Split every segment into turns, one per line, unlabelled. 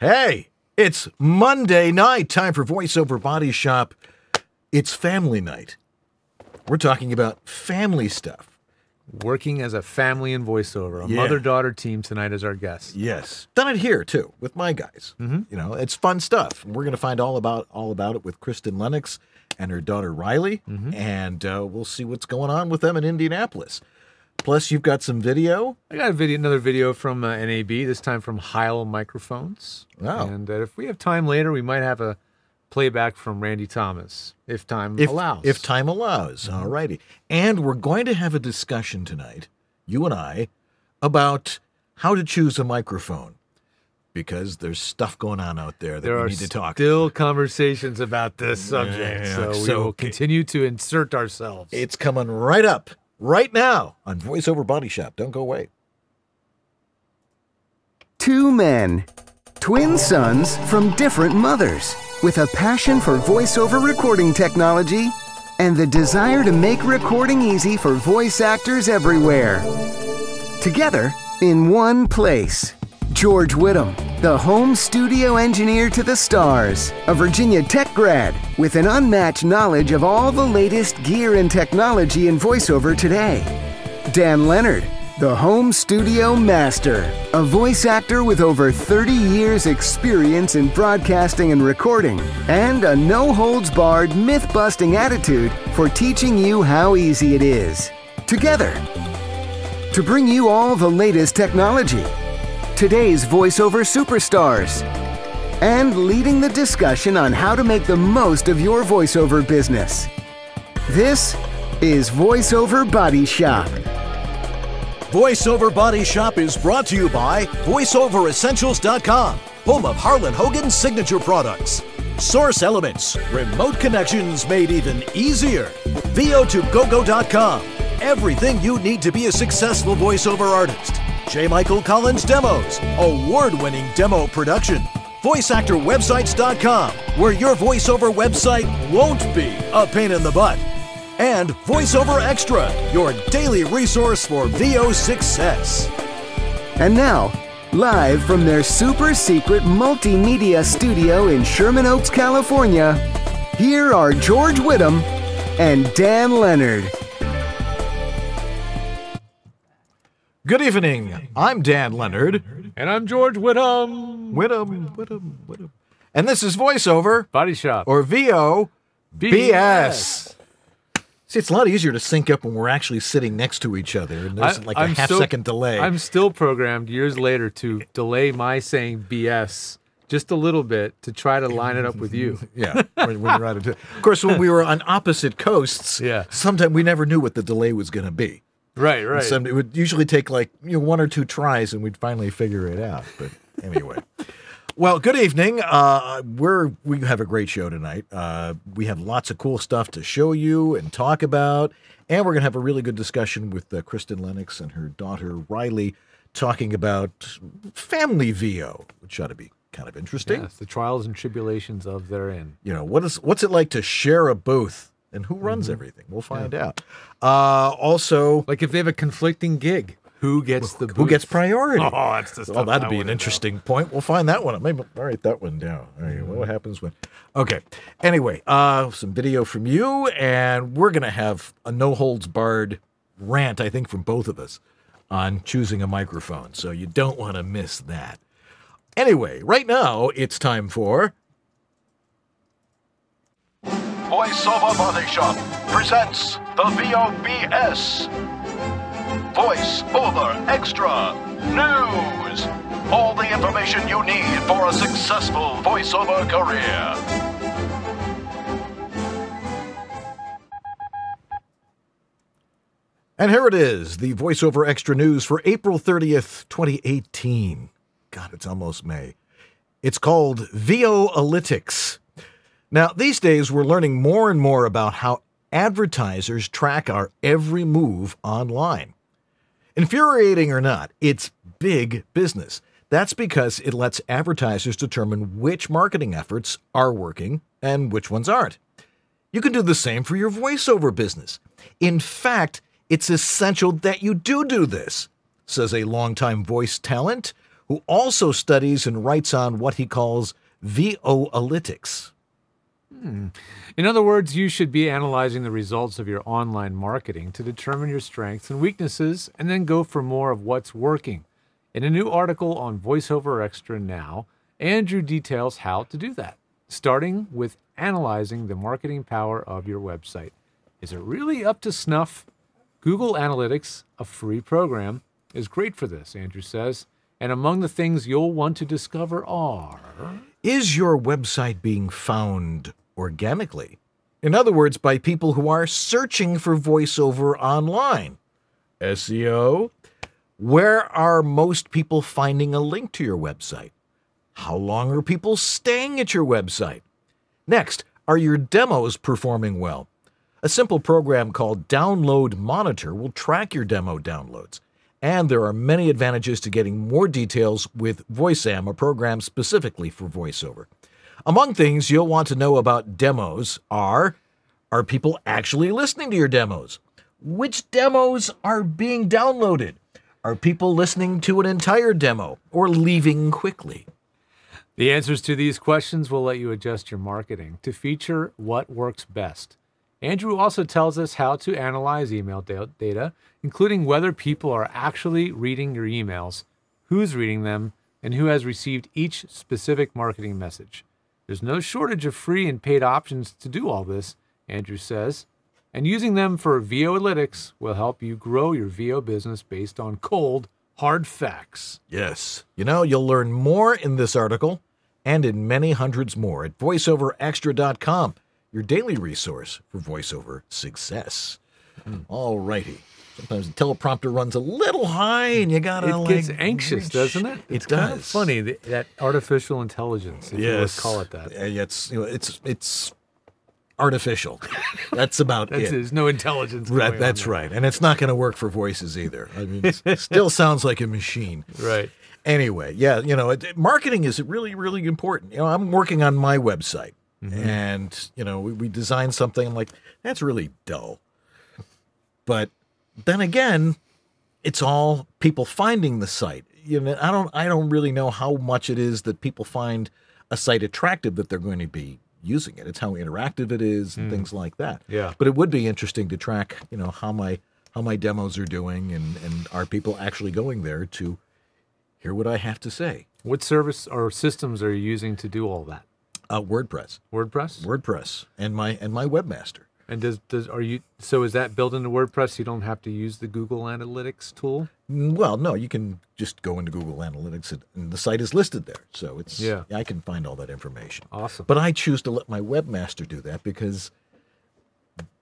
Hey, it's Monday night, time for Voiceover Body Shop. It's family night. We're talking about family stuff.
Working as a family in voiceover. A mother-daughter team tonight as our guest.
Yes. Done it here, too, with my guys. You know, it's fun stuff. We're going to find all about it with Kristin Lennox and her daughter, Ryleigh, and we'll see what's going on with them in Indianapolis. Plus, you've got some video.
I got another video from NAB, this time from Heil Microphones.
Wow.
And if we have time later, we might have a playback from Randy Thomas, if time allows.
If time allows, all righty. And we're going to have a discussion tonight, you and I, about how to choose a microphone. Because there's stuff going on out there that we need to talk.
There are still conversations about this subject, so we will continue to insert ourselves.
It's coming right up, right now, on Voiceover Body Shop. Don't go away.
Two men, twin sons from different mothers, with a passion for voiceover recording technology and the desire to make recording easy for voice actors everywhere. Together, in one place, George Whittam, the home studio engineer to the stars, a Virginia Tech grad with an unmatched knowledge of all the latest gear and technology in voiceover today. Dan Leonard, the home studio master, a voice actor with over 30 years experience in broadcasting and recording, and a no-holds-barred, myth-busting attitude for teaching you how easy it is. Together, to bring you all the latest technology, today's voiceover superstars, and leading the discussion on how to make the most of your voiceover business. This is Voiceover Body Shop.
Voiceover Body Shop is brought to you by VoiceOverEssentials.com, home of Harlan Hogan's signature products. Source Elements, remote connections made even easier. VO2GoGo.com, everything you need to be a successful voiceover artist. J. Michael Collins Demos, award-winning demo production. VoiceActorWebsites.com, where your voiceover website won't be a pain in the butt. And VoiceOver Extra, your daily resource for VO success.
And now, live from their super secret multimedia studio in Sherman Oaks, California, here are George Whittam and Dan Leonard.
Good evening. I'm Dan Leonard.
And I'm George Whittam.
Whittam. And this is Voiceover
Body Shop.
or VOBS. See, it's a lot easier to sync up when we're actually sitting next to each other, and there's like a half-second delay.
I'm still programmed years later to delay my saying BS just a little bit to try to line it up with you.
Yeah, when you're out of course, when we were on opposite coasts, sometimes we never knew what the delay was going to be.
Right.
It would usually take like one or two tries, and we'd finally figure it out. But anyway. Well, good evening. We have a great show tonight. We have lots of cool stuff to show you and talk about, and we're going to have a really good discussion with Kristin Lennox and her daughter, Ryleigh, talking about family VO, which ought to be kind of interesting.
Yes, the trials and tribulations of therein.
You know, what's it like to share a booth, and who runs everything? We'll find out. Also,
like if they have a conflicting gig. Who gets the booth?
Who gets priority?
Oh, that's the stuff.
Well, that'd be an interesting point. We'll find that one. Maybe I'll write that one down. All right, what happens when? Okay. Anyway, some video from you, and we're gonna have a no-holds-barred rant, I think, from both of us on choosing a microphone. So you don't want to miss that. Anyway, right now it's time for
Voiceover Body Shop presents the VOBS. Voice Over Extra News. All the information you need for a successful voiceover career.
And here it is, the Voiceover Extra News for April 30th, 2018. God, it's almost May. It's called VO-Alytics. Now, these days, we're learning more and more about how advertisers track our every move online. Infuriating or not, it's big business. That's because it lets advertisers determine which marketing efforts are working and which ones aren't. You can do the same for your voiceover business. In fact, it's essential that you do this, says a longtime voice talent who also studies and writes on what he calls VOAlytics.
In other words, you should be analyzing the results of your online marketing to determine your strengths and weaknesses, and then go for more of what's working. In a new article on VoiceOver Extra now, Andrew details how to do that, starting with analyzing the marketing power of your website. Is it really up to snuff? Google Analytics, a free program, is great for this, Andrew says. And among the things you'll want to discover are...
Is your website being found organically? In other words, by people who are searching for VoiceOver online. SEO? Where are most people finding a link to your website? How long are people staying at your website? Next, are your demos performing well? A simple program called Download Monitor will track your demo downloads. And there are many advantages to getting more details with VoiceAm, a program specifically for VoiceOver. Among things you'll want to know about demos are people actually listening to your demos? Which demos are being downloaded? Are people listening to an entire demo or leaving quickly?
The answers to these questions will let you adjust your marketing to feature what works best. Andrew also tells us how to analyze email data, including whether people are actually reading your emails, who's reading them, and who has received each specific marketing message. There's no shortage of free and paid options to do all this, Andrew says, and using them for VOAlytics will help you grow your VO business based on cold, hard facts.
Yes. You know, you'll learn more in this article and in many hundreds more at voiceoverextra.com, your daily resource for VoiceOver success. All righty. Sometimes the teleprompter runs a little high and you gotta
It gets anxious, doesn't it? It's kind of funny, that artificial intelligence, if you would call it that.
It's artificial. That's about it.
There's no intelligence going on
That's
there.
right. And it's not going to work for voices either. I mean, it still sounds like a machine.
Right.
Anyway, yeah, marketing is really, really important. I'm working on my website. And, we designed something. I'm like, that's really dull. But then again, it's all people finding the site. I don't really know how much it is that people find a site attractive that they're going to be using it. It's how interactive it is and things like that.
Yeah.
But it would be interesting to track, how my demos are doing and are people actually going there to hear what I have to say.
What service or systems are you using to do all that?
WordPress.
WordPress?
And my webmaster.
And so is that built into WordPress? You don't have to use the Google Analytics tool?
Well, no, you can just go into Google Analytics and the site is listed there. So I can find all that information.
Awesome.
But I choose to let my webmaster do that because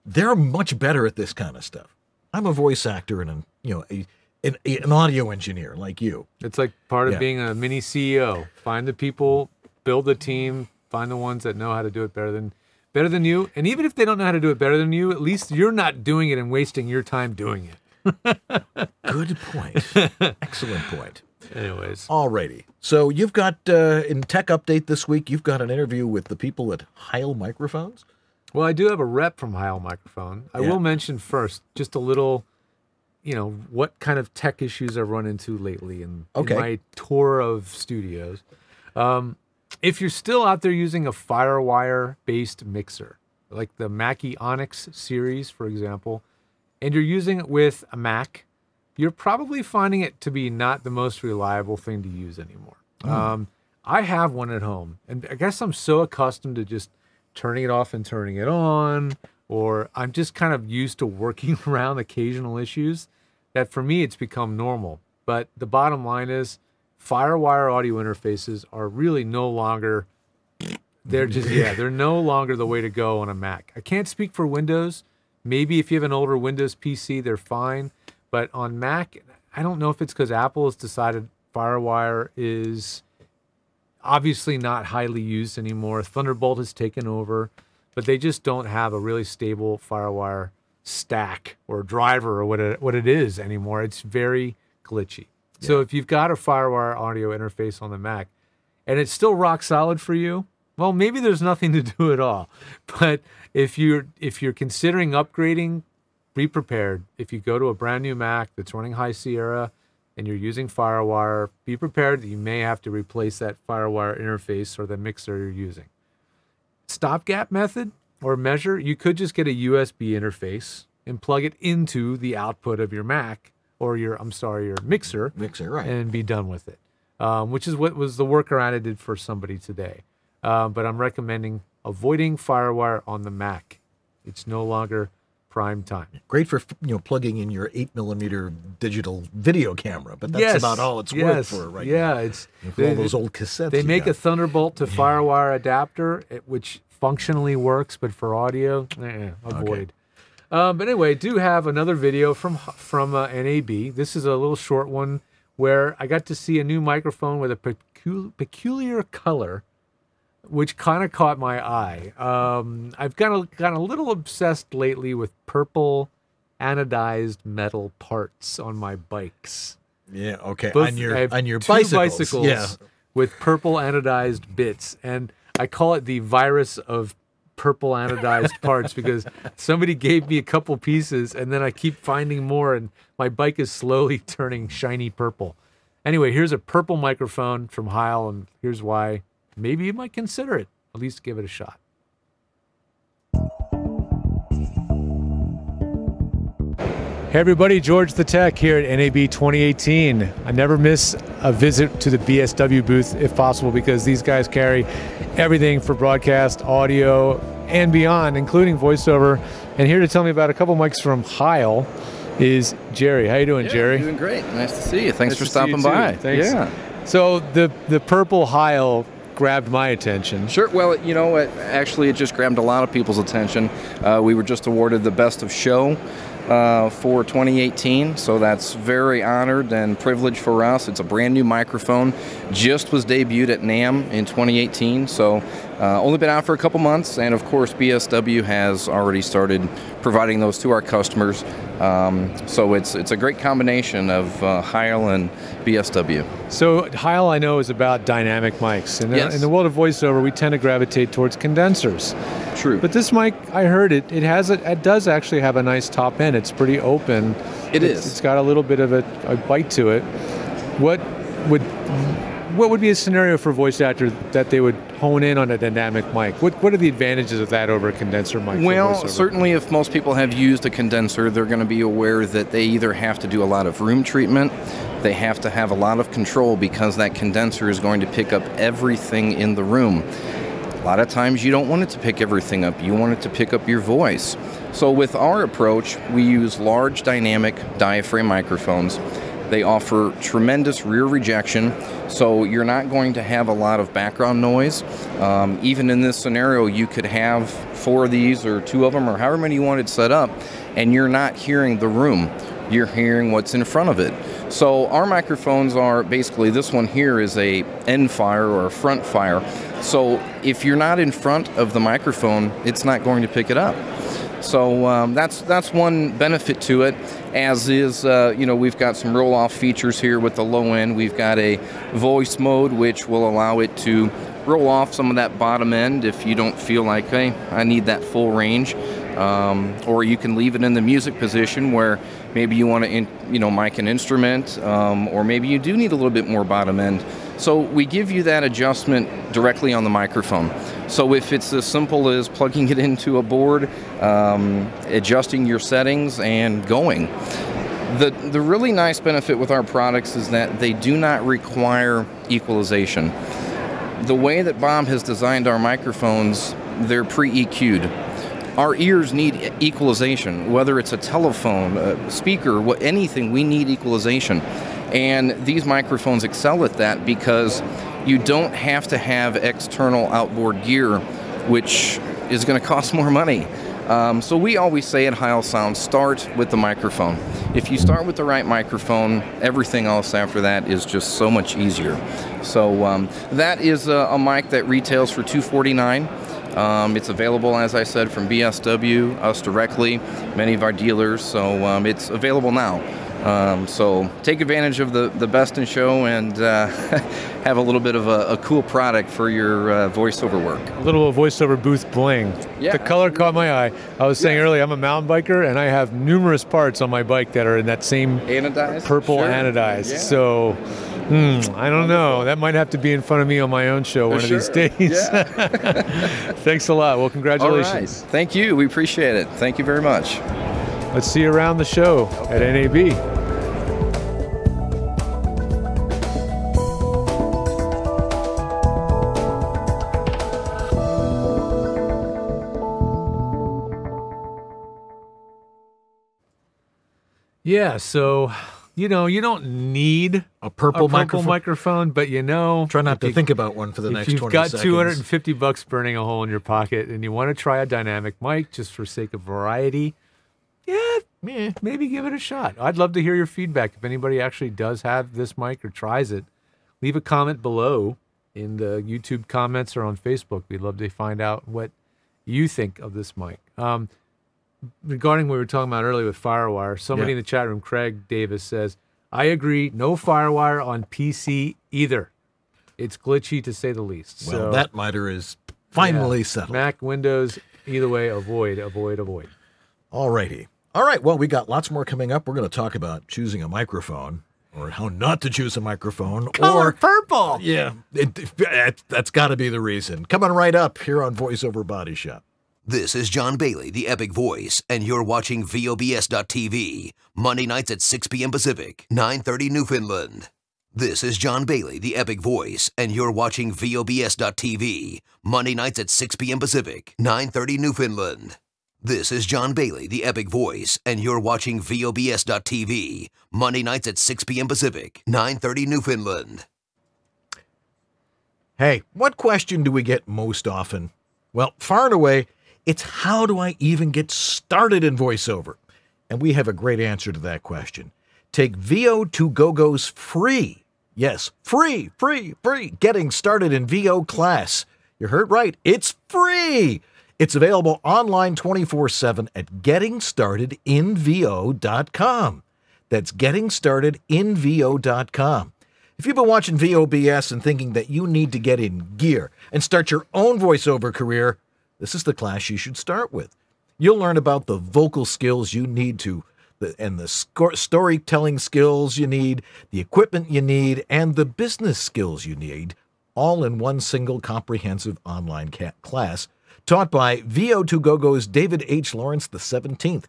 they're much better at this kind of stuff. I'm a voice actor and an audio engineer like you.
It's like part of being a mini CEO. Find the people, build the team, find the ones that know how to do it better than you. And even if they don't know how to do it better than you, at least you're not doing it and wasting your time doing it.
Good point. Excellent point.
Anyways.
Alrighty. So you've got, in Tech Update this week, you've got an interview with the people at Heil Microphones.
Well, I do have a rep from Heil Microphone. I will mention first just a little, what kind of tech issues I've run into lately in my tour of studios. If you're still out there using a Firewire-based mixer, like the Mackie Onyx series, for example, and you're using it with a Mac, you're probably finding it to be not the most reliable thing to use anymore. I have one at home, and I guess I'm so accustomed to just turning it off and turning it on, or I'm just kind of used to working around occasional issues, that for me it's become normal. But the bottom line is, Firewire audio interfaces are really no longer, they're no longer the way to go on a Mac. I can't speak for Windows. Maybe if you have an older Windows PC, they're fine. But on Mac, I don't know if it's because Apple has decided Firewire is obviously not highly used anymore. Thunderbolt has taken over, but they just don't have a really stable Firewire stack or driver or what it is anymore. It's very glitchy. So if you've got a Firewire audio interface on the Mac and it's still rock solid for you, well, maybe there's nothing to do at all. But if you're considering upgrading, be prepared. If you go to a brand new Mac that's running High Sierra, and you're using Firewire, be prepared that you may have to replace that Firewire interface or the mixer you're using. Stopgap method or measure, you could just get a USB interface and plug it into the output of your Mac or your mixer.
Mixer, right.
And be done with it, which is what was the workaround I did for somebody today. But I'm recommending avoiding Firewire on the Mac. It's no longer prime time.
Great for plugging in your 8mm digital video camera, but that's about all it's worth for right now.
Yeah, it's
for all those old cassettes.
They make a Thunderbolt to Firewire adapter, which functionally works, but for audio, avoid. Okay. But anyway, I do have another video from NAB. This is a little short one where I got to see a new microphone with a peculiar color, which kind of caught my eye. I've gotten a little obsessed lately with purple anodized metal parts on my bikes.
Yeah, okay.
On
your
bicycles with purple anodized bits. And I call it the virus of purple anodized parts because somebody gave me a couple pieces and then I keep finding more and my bike is slowly turning shiny purple. Anyway, here's a purple microphone from Heil, and here's why maybe you might consider it. At least give it a shot. Hey everybody, George the Tech here at NAB 2018. I never miss a visit to the BSW booth if possible because these guys carry everything for broadcast, audio, and beyond, including voiceover. And here to tell me about a couple mics from Heil is Jerry. How you doing, Jerry?
Doing great. Nice to see you. Thanks for stopping by.
Thanks. Yeah. So the purple Heil grabbed my attention.
Sure. Well, you know, actually it just grabbed a lot of people's attention. We were just awarded the Best of Show for 2018, so that's very honored and privileged for us. It's a brand new microphone, just was debuted at NAMM in 2018, so only been out for a couple months, and of course BSW has already started providing those to our customers. So it's a great combination of Heil and BSW. So
Heil, I know, is about dynamic mics. In the world of voiceover, we tend to gravitate towards condensers.
True.
But this mic, I heard it does actually have a nice top end. It's pretty open. It's got a little bit of a bite to it. What would be a scenario for a voice actor that they would hone in on a dynamic mic? What are the advantages of that over a condenser mic?
Well, certainly if most people have used a condenser, they're going to be aware that they either have to do a lot of room treatment, they have to have a lot of control because that condenser is going to pick up everything in the room. A lot of times you don't want it to pick everything up, you want it to pick up your voice. So with our approach, we use large dynamic diaphragm microphones. They offer tremendous rear rejection, so you're not going to have a lot of background noise. Even in this scenario, you could have 4 of these or 2 of them or however many you wanted set up, and you're not hearing the room. You're hearing what's in front of it. So our microphones are basically, this one here is a end fire or a front fire. So if you're not in front of the microphone, it's not going to pick it up. So that's one benefit to it, as is, we've got some roll-off features here with the low end. We've got a voice mode, which will allow it to roll off some of that bottom end if you don't feel like, hey, I need that full range. Or you can leave it in the music position where maybe you want to, mic an instrument, or maybe you do need a little bit more bottom end. So we give you that adjustment directly on the microphone. So if it's as simple as plugging it into a board, adjusting your settings, and going. The really nice benefit with our products is that they do not require equalization. The way that Bob has designed our microphones, they're pre-EQ'd. Our ears need equalization, whether it's a telephone, a speaker, anything, we need equalization. And these microphones excel at that because you don't have to have external outboard gear, which is going to cost more money. So we always say at Heil Sound, start with the microphone. If you start with the right microphone, everything else after that is just so much easier. So that is a mic that retails for $249. It's available, as I said, from BSW, us directly, many of our dealers, so it's available now. So take advantage of the Best in Show and have a little bit of a cool product for your voiceover work.
A little voiceover booth bling.
Yeah,
the color caught my eye. I was saying earlier, I'm a mountain biker, and I have numerous parts on my bike that are in that same
Anodized?
purple
Sure.
anodized.
Yeah.
So, I don't know. That might have to be in front of me on my own show one of these days.
Yeah.
Thanks a lot. Well, congratulations.
All right. Thank you. We appreciate it. Thank you very much.
Let's see you around the show at NAB. Yeah, so, you don't need
a purple
microphone, but
try not to think about one for the next 20 seconds.
If you've got $250 burning a hole in your pocket and you want to try a dynamic mic just for sake of variety, maybe give it a shot. I'd love to hear your feedback. If anybody actually does have this mic or tries it, leave a comment below in the YouTube comments or on Facebook. We'd love to find out what you think of this mic. Regarding what we were talking about earlier with Firewire, somebody in the chat room, Craig Davis, says, I agree, no Firewire on PC either. It's glitchy to say the least.
Well,
so,
that matter is finally settled.
Mac, Windows, either way, avoid.
All righty. All right, well, we got lots more coming up. We're going to talk about choosing a microphone, or how not to choose a microphone.
Color purple!
Yeah, that's got to be the reason. Coming right up here on VoiceOver Body Shop.
This is John Bailey, the Epic Voice, and you're watching VOBS.TV, Monday nights at 6 p.m. Pacific, 9:30 Newfoundland. This is John Bailey, the Epic Voice, and you're watching VOBS.TV, Monday nights at 6 p.m. Pacific, 9:30 Newfoundland. This is John Bailey, the Epic Voice, and you're watching VOBS.TV, Monday nights at 6 p.m. Pacific, 9:30 Newfoundland.
Hey, what question do we get most often? Well, far and away, it's how do I even get started in VoiceOver? And we have a great answer to that question. Take VO2GoGo's free, yes, free, Getting Started in VO class. You heard right, it's free. It's available online 24/7 at gettingstartedinvo.com. That's gettingstartedinvo.com. If you've been watching VOBS and thinking that you need to get in gear and start your own voiceover career, this is the class you should start with. You'll learn about the vocal skills you need and the storytelling skills you need, the equipment you need, and the business skills you need, all in one single comprehensive online class taught by VO2GoGo's David H. Lawrence XVII.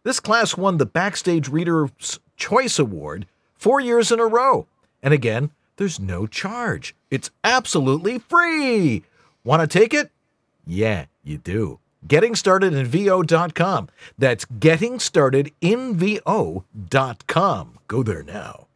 This class won the Backstage Reader's Choice Award 4 years in a row. And again, there's no charge. It's absolutely free. Want to take it? Yeah, you do. GettingStartedInVO.com. That's GettingStartedInVO.com. Go there now.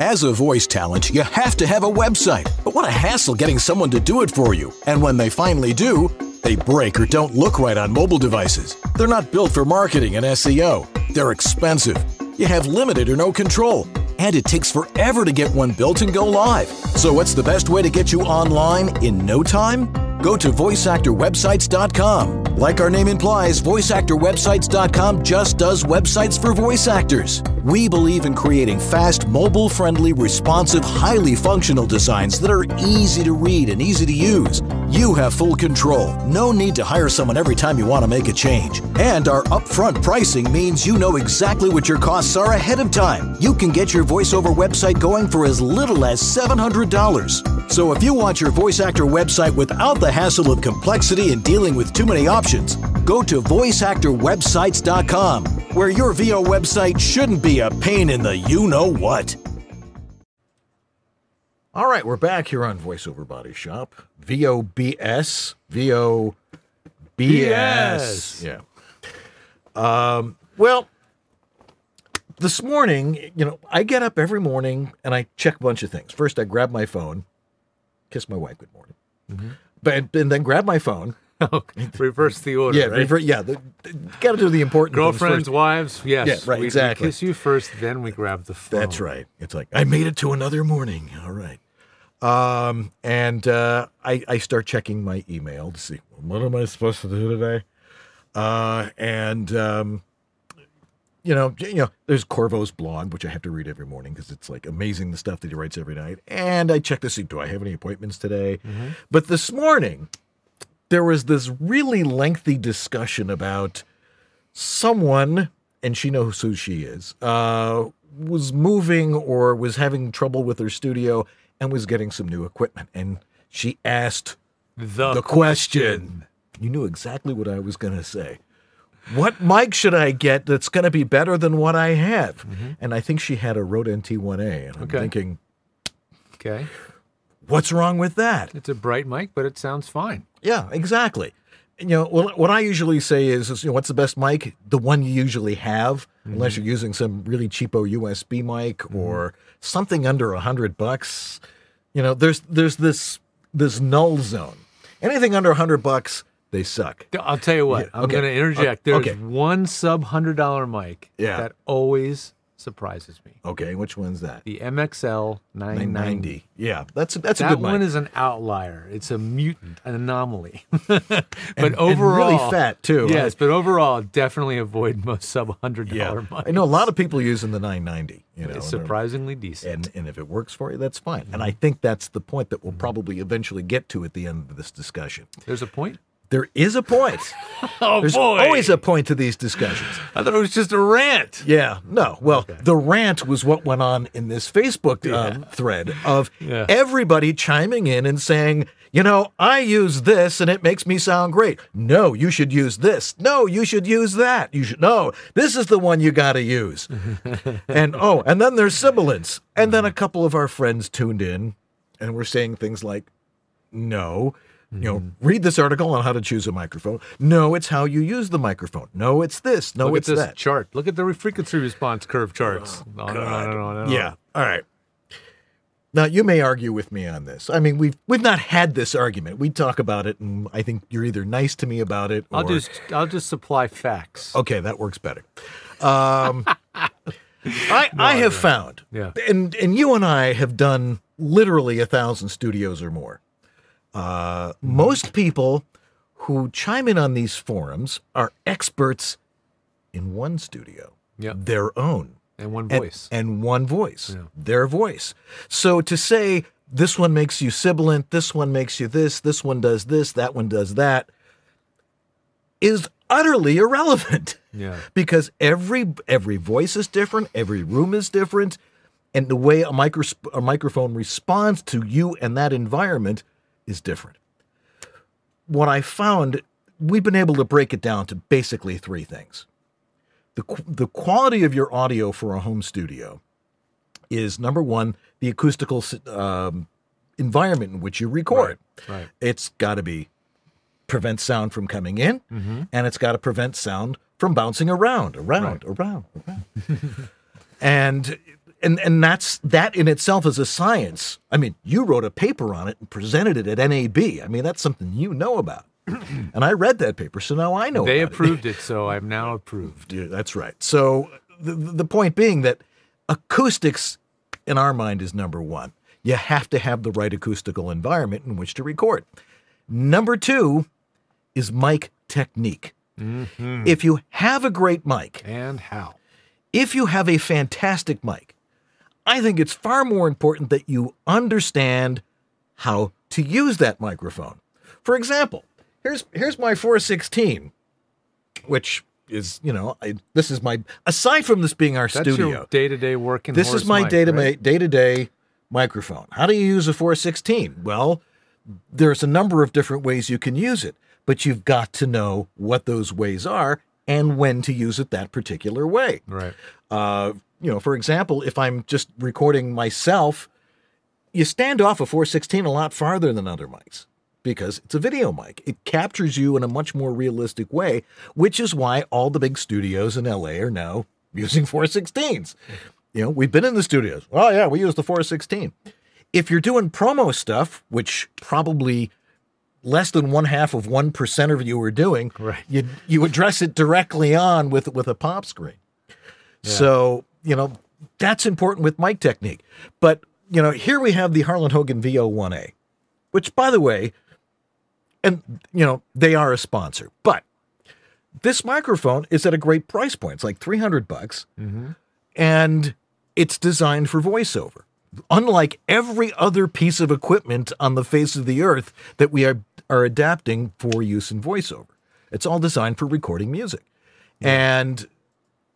As a voice talent, you have to have a website. But what a hassle getting someone to do it for you. And when they finally do, they break or don't look right on mobile devices. They're not built for marketing and SEO. They're expensive. You have limited or no control. And it takes forever to get one built and go live. So what's the best way to get you online in no time? Go to voiceactorwebsites.com. Like our name implies, voiceactorwebsites.com just does websites for voice actors. We believe in creating fast, mobile-friendly, responsive, highly functional designs that are easy to read and easy to use. You have full control. No need to hire someone every time you want to make a change. And our upfront pricing means you know exactly what your costs are ahead of time. You can get your VoiceOver website going for as little as $700. So if you want your voice actor website without the hassle of complexity and dealing with too many options, go to voiceactorwebsites.com, where your VO website shouldn't be a pain in the you-know-what.
All right, we're back here on VoiceOver Body Shop. VOBS. VOBS. Yeah. Well, this morning, I get up every morning and I check a bunch of things. First, I grab my phone, kiss my wife good morning, and then grab my phone.
Reverse the order.
Yeah,
right?
Got to do the important
girlfriends,
things first.
wives. Yes,
yeah, right. Exactly.
We kiss you first, then we grab the phone.
That's right. It's like I made it to another morning. All right. And I start checking my email to see what am I supposed to do today. And there's Corvo's blog, which I have to read every morning because it's like amazing the stuff that he writes every night. And I check to see, do I have any appointments today? But this morning, there was this really lengthy discussion about someone, and she knows who she is, was moving or was having trouble with her studio and was getting some new equipment. And she asked the question. You knew exactly what I was going to say. What mic should I get that's going to be better than what I have? And I think she had a Rode NT1A. And I'm thinking,
okay,
what's wrong with that?
It's a bright mic, but it sounds fine.
Yeah, exactly. What I usually say is what's the best mic? The one you usually have, unless you're using some really cheapo USB mic or something under $100. There's this null zone. Anything under $100, they suck.
I'll tell you what. I'm going to interject. There's one sub $100 mic that always surprises me.
Okay, which one's that?
The MXL 990.
Yeah, that's a good mic.
That one is an outlier. It's a mutant, an anomaly. But overall,
and really fat too.
Yes, but overall, definitely avoid most sub $100 mics.
I know a lot of people using the 990.
It's surprisingly decent.
And if it works for you, that's fine. And I think that's the point that we'll probably eventually get to at the end of this discussion.
There's a point?
There is a point. There's always a point to these discussions.
I thought it was just a rant.
Yeah, no. Well, the rant was what went on in this Facebook thread of everybody chiming in and saying, I use this and it makes me sound great. No, you should use this. No, you should use that. No, this is the one you got to use. And then there's sibilance. And then a couple of our friends tuned in and were saying things like, no. Read this article on how to choose a microphone. No, it's how you use the microphone. No, it's this. No, it's that.
Look at this chart. Look at the frequency response curve charts.
Yeah. All right. Now, you may argue with me on this. I mean, we've not had this argument. We talk about it, and I think you're either nice to me about it or...
I'll just supply facts.
Okay, that works better. I have found, and you and I have done literally 1,000 studios or more. Most people who chime in on these forums are experts in one studio, their own.
And one voice.
And one voice, their voice. So to say this one makes you sibilant, this one makes you this one does this, that one does that, is utterly irrelevant.
Yeah.
Because every voice is different, every room is different, and the way a microphone responds to you and that environment is different. What I found, we've been able to break it down to basically 3 things. The quality of your audio for a home studio is, number one, the acoustical environment in which you record.
Right.
It's got to prevent sound from coming in, and it's got to prevent sound from bouncing around. And that in itself is a science. I mean, you wrote a paper on it and presented it at NAB. I mean, that's something you know about. And I read that paper, so now I know
They
about
approved it, so I'm now approved.
Yeah, that's right. So the point being that acoustics, in our mind, is number one. You have to have the right acoustical environment in which to record. Number 2 is mic technique. If you have a great mic.
And how?
If you have a fantastic mic, I think it's far more important that you understand how to use that microphone. For example, here's my 416, which is, this is my, aside from this being our studio.
That's your day-to-day working
This is my day-to-day microphone. How do you use a 416? Well, there's a number of different ways you can use it, but you've got to know what those ways are and when to use it that particular way.
Right.
For example, if I'm just recording myself, you stand off a 416 a lot farther than other mics because it's a video mic. It captures you in a much more realistic way, which is why all the big studios in LA are now using 416s. We've been in the studios. Oh, yeah, we use the 416. If you're doing promo stuff, which probably less than 0.5% of you are doing,
right,
you address it directly on with a pop screen. Yeah. So, that's important with mic technique. But, here we have the Harlan Hogan VO1A, which, by the way, and, they are a sponsor. But this microphone is at a great price point. It's like $300, and it's designed for voiceover. Unlike every other piece of equipment on the face of the earth that we are adapting for use in voiceover. It's all designed for recording music. And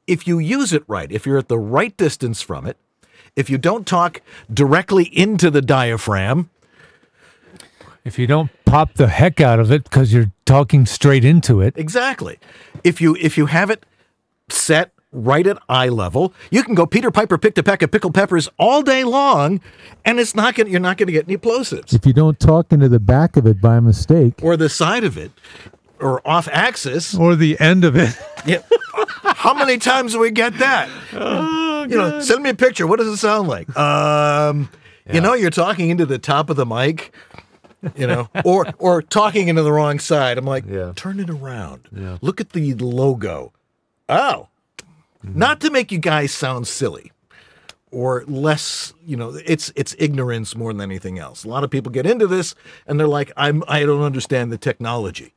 if you use it right, if you're at the right distance from it, if you don't talk directly into the diaphragm,
if you don't pop the heck out of it because you're talking straight into it.
Exactly. If you have it set right at eye level, you can go Peter Piper picked a peck of pickled peppers all day long, and you're not going to get any plosives.
If you don't talk into the back of it by mistake,
or the side of it, or off axis,
or the end of it.
Yeah. How many times do we get that? Oh, send me a picture. What does it sound like? You're talking into the top of the mic. Or talking into the wrong side. I'm like, turn it around. Yeah. Look at the logo. Oh, not to make you guys sound silly or less, it's ignorance more than anything else. A lot of people get into this and they're like, I don't understand the technology.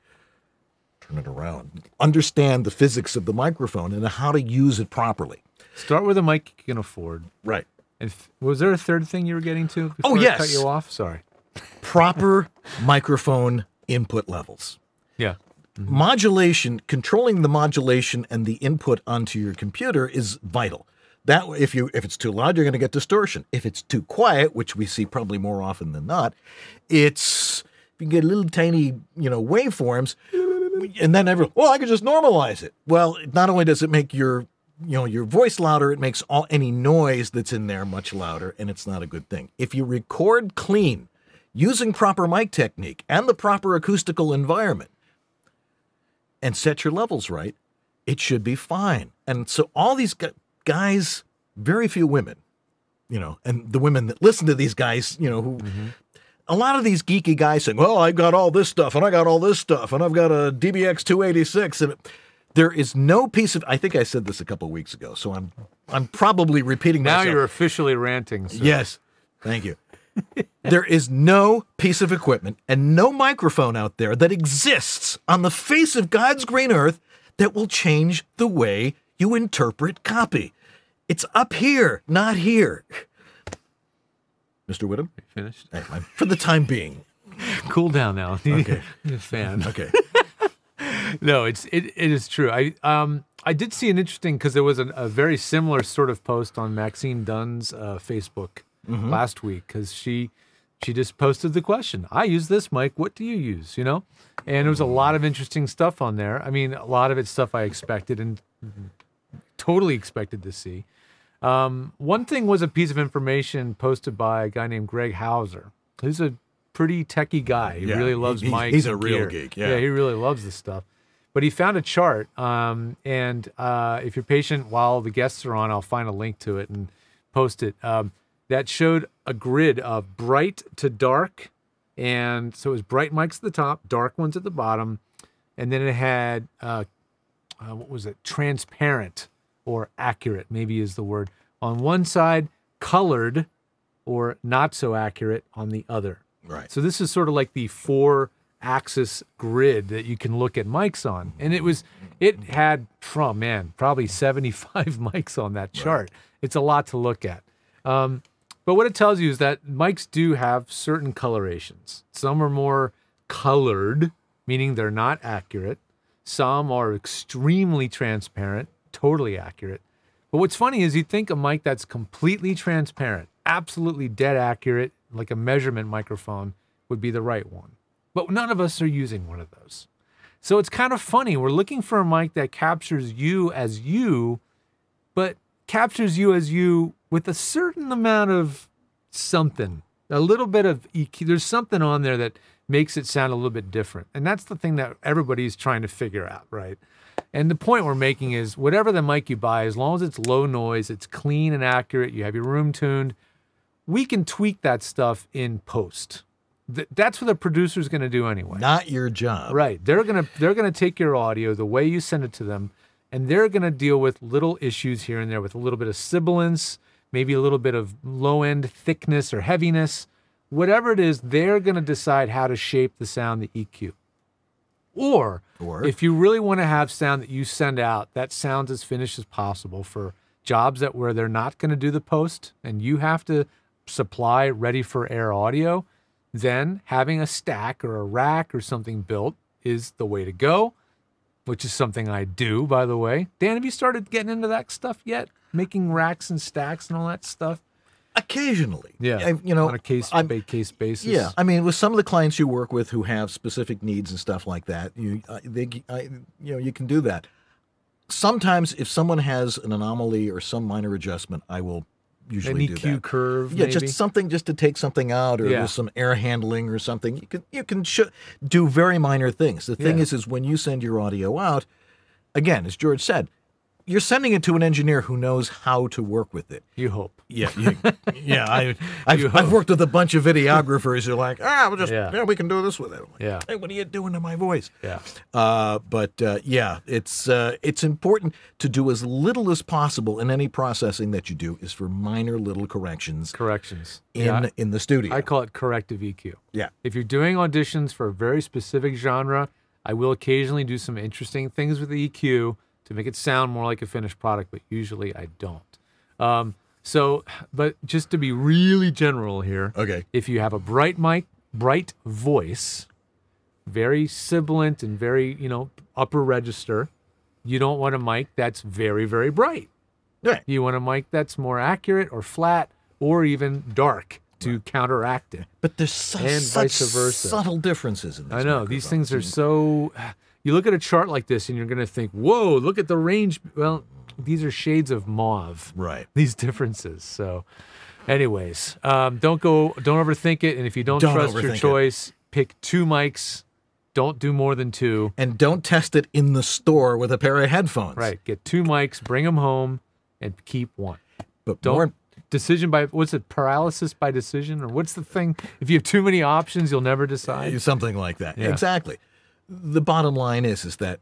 Turn it around. Understand the physics of the microphone and how to use it properly.
Start with a mic you can afford.
Right.
And was there a third thing you were getting to before
I
cut you off? Sorry.
Proper microphone input levels.
Yeah.
Modulation, controlling the modulation and the input onto your computer is vital. That if it's too loud, you're going to get distortion. If it's too quiet, which we see probably more often than not, you can get little tiny, waveforms, and then I could just normalize it. Well, not only does it make your voice louder, it makes any noise that's in there much louder, and it's not a good thing. If you record clean, using proper mic technique and the proper acoustical environment, and set your levels right, it should be fine. And so all these guys, very few women, and the women that listen to these guys, a lot of these geeky guys saying, well, I got all this stuff, and I got all this stuff, and I've got a DBX 286, and there is no piece of, I think I said this a couple of weeks ago, so I'm probably repeating myself.
Now you're officially ranting, sir.
Yes, thank you. There is no piece of equipment and no microphone out there that exists on the face of God's green earth that will change the way you interpret copy. It's up here, not here. Mr. Whittam?
Finished?
For the time being.
Cool down now.
Okay.
You're a fan.
Okay.
No, it is true. I did see an interesting, because there was a very similar sort of post on Maxine Dunn's Facebook last week, because she just posted the question. I use this mic. What do you use? And there was a lot of interesting stuff on there. I mean, a lot of it's stuff I expected and totally expected to see. One thing was a piece of information posted by a guy named Greg Hauser, who's a pretty techie guy. He really loves mics.
He's a real geek. Yeah,
he really loves this stuff. But he found a chart, and if you're patient while the guests are on, I'll find a link to it and post it. That showed a grid of bright to dark, and so it was bright mics at the top, dark ones at the bottom, and then it had transparent or accurate, maybe is the word, on one side, colored or not so accurate on the other.
Right.
So this is sort of like the 4-axis grid that you can look at mics on. And it had, probably 75 mics on that chart. Right. It's a lot to look at. But what it tells you is that mics do have certain colorations. Some are more colored, meaning they're not accurate. Some are extremely transparent, totally accurate. But what's funny is you think a mic that's completely transparent, absolutely dead accurate, like a measurement microphone, would be the right one. But none of us are using one of those. So it's kind of funny. We're looking for a mic that captures you as you, but captures you as you with a certain amount of something, a little bit of EQ. There's something on there that makes it sound a little bit different. And that's the thing that everybody's trying to figure out, right? And the point we're making is whatever the mic you buy, as long as it's low noise, it's clean and accurate, you have your room tuned, we can tweak that stuff in post. That's what the producer's going to do anyway.
Not your job.
Right. They're gonna take your audio the way you send it to them, and they're going to deal with little issues here and there with a little bit of sibilance, maybe a little bit of low-end thickness or heaviness. Whatever it is, they're going to decide how to shape the sound, the EQ. Or if you really want to have sound that you send out, that sounds as finished as possible for jobs where they're not going to do the post and you have to supply ready for air audio, then having a stack or a rack or something built is the way to go, which is something I do, by the way. Dan, have you started getting into that stuff yet? Making racks and stacks and all that stuff?
Occasionally.
Yeah. On a case-by-case basis.
Yeah. I mean, with some of the clients you work with who have specific needs and stuff like that, you can do that. Sometimes if someone has an anomaly or some minor adjustment, I will usually do that.
An EQ curve,
yeah,
maybe?
just to take something out, or with some air handling or something. You can do very minor things. The thing is when you send your audio out, again, as George said, you're sending it to an engineer who knows how to work with it.
You hope.
Yeah, I've worked with a bunch of videographers who are like, we can do this with it. Like, hey, what are you doing to my voice?
Yeah.
It's important to do as little as possible in any processing that you do is for minor little corrections. In the studio.
I call it corrective EQ.
Yeah.
If you're doing auditions for a very specific genre, I will occasionally do some interesting things with the EQ to make it sound more like a finished product, but usually I don't. But just to be really general here, if you have a bright mic, bright voice, very sibilant and very, upper register, you don't want a mic that's very, very bright.
Right.
You want a mic that's more accurate or flat or even dark to counteract it.
But there's such subtle differences in this.
I know. These things are so... You look at a chart like this and you're going to think, whoa, look at the range. Well, these are shades of mauve.
Right.
These differences. So anyways, don't overthink it. And if you don't trust your choice, pick 2 mics. Don't do more than 2.
And don't test it in the store with a pair of headphones.
Right. Get 2 mics, bring them home, and keep 1.
But
paralysis by decision? Or what's the thing? If you have too many options, you'll never decide?
Something like that.
Yeah.
Exactly. The bottom line is that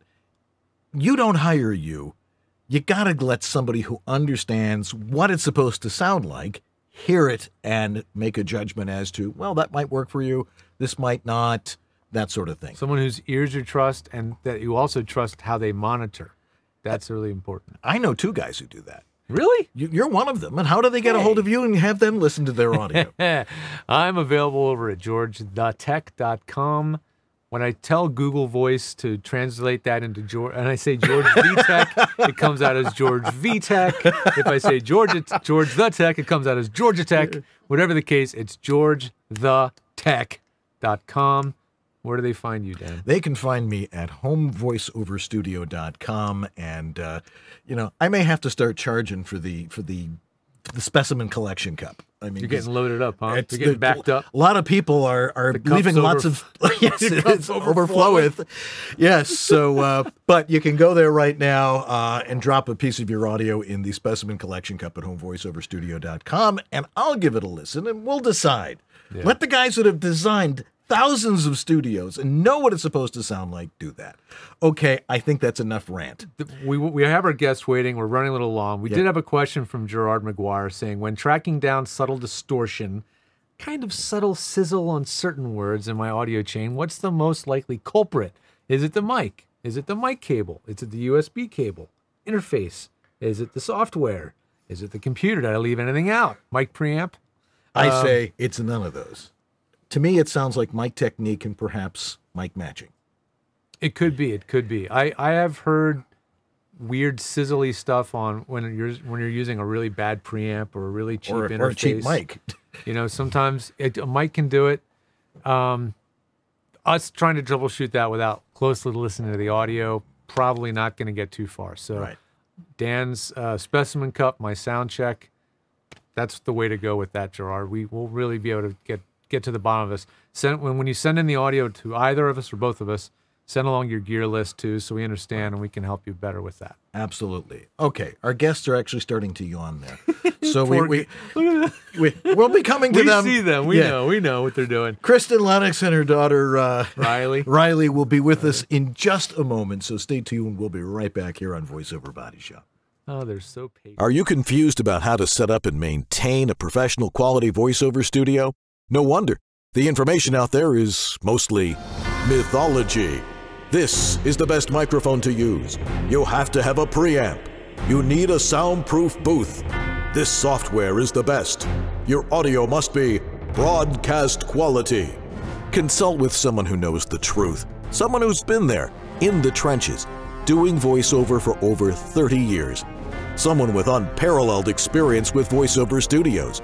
you don't hire you. You got to let somebody who understands what it's supposed to sound like hear it and make a judgment as to, well, that might work for you. This might not, that sort of thing.
Someone whose ears you trust and that you also trust how they monitor. That's really important.
I know 2 guys who do that.
Really?
You're one of them. And how do they get a hold of you and have them listen to their audio?
I'm available over at georgethetech.com. When I tell Google Voice to translate that into George, and I say George VTech, it comes out as George VTech. If I say George the Tech, it comes out as Georgia Tech. Whatever the case, it's georgethetech.com. Where do they find you, Dan?
They can find me at homevoiceoverstudio.com, and I may have to start charging for the specimen collection cup. I mean,
you're getting loaded up, huh? You're getting backed up.
A lot of people are leaving lots of it's overflow with. Yes, so but you can go there right now and drop a piece of your audio in the specimen collection cup at homevoiceoverstudio.com, and I'll give it a listen, and we'll decide. Yeah. Let the guys that have designed thousands of studios and know what it's supposed to sound like do that. Okay, I think that's enough rant.
We have our guests waiting. We're running a little long. We did have a question from Gerard McGuire saying, when tracking down subtle distortion, kind of subtle sizzle on certain words in my audio chain, what's the most likely culprit? Is it the mic? Is it the mic cable? Is it the USB cable? Interface? Is it the software? Is it the computer? Did I leave anything out? Mic preamp?
I say it's none of those. To me, it sounds like mic technique and perhaps mic matching.
It could be. It could be. I have heard weird sizzly stuff on when you're using a really bad preamp or a really cheap interface.
Or a cheap mic.
Sometimes a mic can do it. Us trying to troubleshoot that without closely listening to the audio, probably not going to get too far. So Dan's specimen cup, my sound check, that's the way to go with that, Gerard. We will really be able to get to the bottom of this. When you send in the audio to either of us or both of us, send along your gear list too, so we understand and we can help you better with that.
Absolutely. Okay, our guests are actually starting to yawn there, so we'll be coming to them.
We see them. We know what they're doing.
Kristin Lennox and her daughter
Ryleigh
will be with us in just a moment. So stay tuned. We'll be right back here on VoiceOver Body Shop.
Oh, they're so patient.
Are you confused about how to set up and maintain a professional quality voiceover studio? No wonder. The information out there is mostly mythology. This is the best microphone to use. You have to have a preamp. You need a soundproof booth. This software is the best. Your audio must be broadcast quality. Consult with someone who knows the truth. Someone who's been there, in the trenches, doing voiceover for over 30 years. Someone with unparalleled experience with voiceover studios,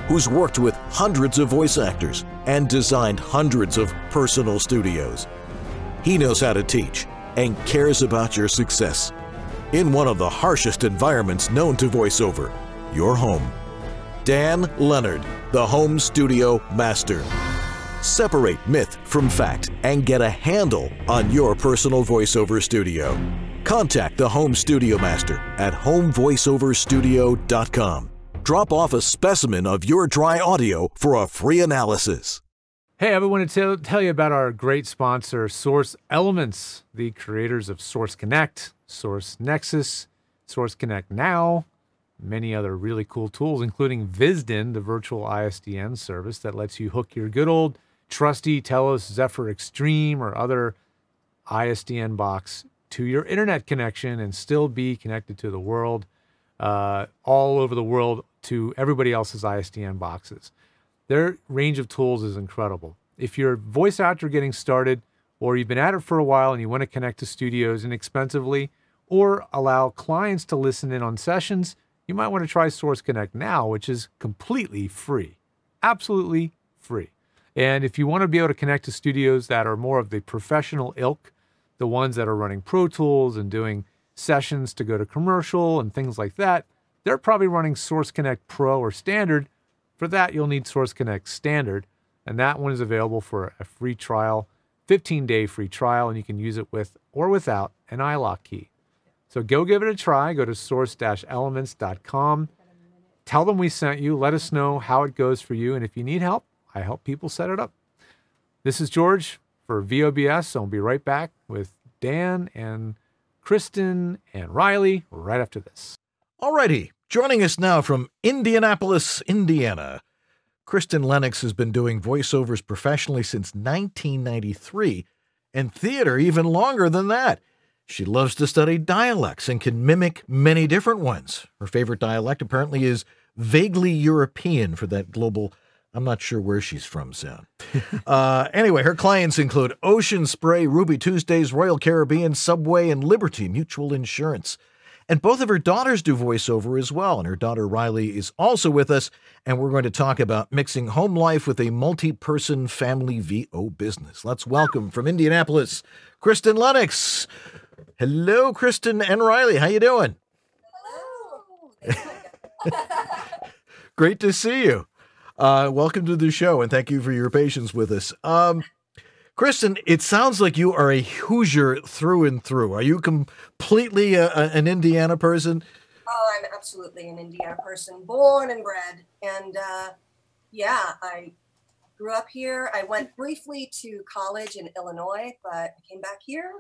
who's worked with hundreds of voice actors and designed hundreds of personal studios. He knows how to teach and cares about your success. In one of the harshest environments known to voiceover, your home. Dan Leonard, the Home Studio Master. Separate myth from fact and get a handle on your personal voiceover studio. Contact the Home Studio Master at homevoiceoverstudio.com. Drop off a specimen of your dry audio for a free analysis.
Hey, I want to tell you about our great sponsor, Source Elements, the creators of Source Connect, Source Nexus, Source Connect Now, many other really cool tools, including Visden, the virtual ISDN service that lets you hook your good old trusty Telos Zephyr Extreme or other ISDN box to your internet connection and still be connected to the world, all over the world, to everybody else's ISDN boxes. Their range of tools is incredible. If you're a voice actor getting started, or you've been at it for a while and you want to connect to studios inexpensively, or allow clients to listen in on sessions, you might want to try Source Connect Now, which is completely free, absolutely free. And if you want to be able to connect to studios that are more of the professional ilk, the ones that are running Pro Tools and doing sessions to go to commercial and things like that, they're probably running Source Connect Pro or Standard. For that, you'll need Source Connect Standard, and that one is available for a free trial, 15-day free trial, and you can use it with or without an iLock key. So go give it a try. Go to source-elements.com. Tell them we sent you. Let us know how it goes for you, and if you need help, I help people set it up. This is George for VOBS, so I'll be right back with Dan and Kristin and Ryleigh right after this.
Alrighty, joining us now from Indianapolis, Indiana. Kristin Lennox has been doing voiceovers professionally since 1993, and theater even longer than that. She loves to study dialects and can mimic many different ones. Her favorite dialect apparently is vaguely European for that global, I'm not sure where she's from sound. Anyway, her clients include Ocean Spray, Ruby Tuesdays, Royal Caribbean, Subway, and Liberty Mutual Insurance. And both of her daughters do voiceover as well. And her daughter Ryleigh is also with us. And we're going to talk about mixing home life with a multi-person family VO business. Let's welcome from Indianapolis, Kristin Lennox. Hello, Kristin and Ryleigh. How you doing?
Hello.
Great to see you. Welcome to the show, and thank you for your patience with us. Kristin, it sounds like you are a Hoosier through and through. Are you completely an Indiana person?
Oh, I'm absolutely an Indiana person, born and bred. And yeah, I grew up here. I went briefly to college in Illinois, but I came back here,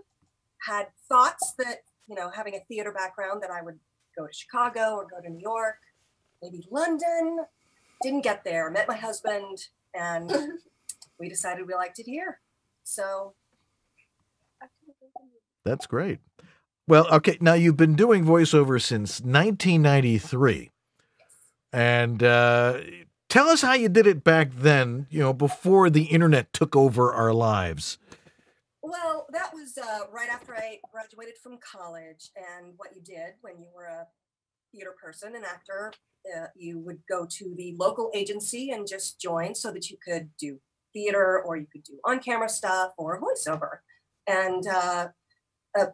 had thoughts that, you know, having a theater background, that I would go to Chicago or go to New York, maybe London. Didn't get there. Met my husband, and we decided we liked it here. So
that's great. Well, okay, now you've been doing voiceover since 1993. And tell us how you did it back then, you know, before the internet took over our lives.
Well, that was right after I graduated from college. And what you did when you were a theater person, an actor, you would go to the local agency and just join so that you could do theater, or you could do on-camera stuff or voiceover. And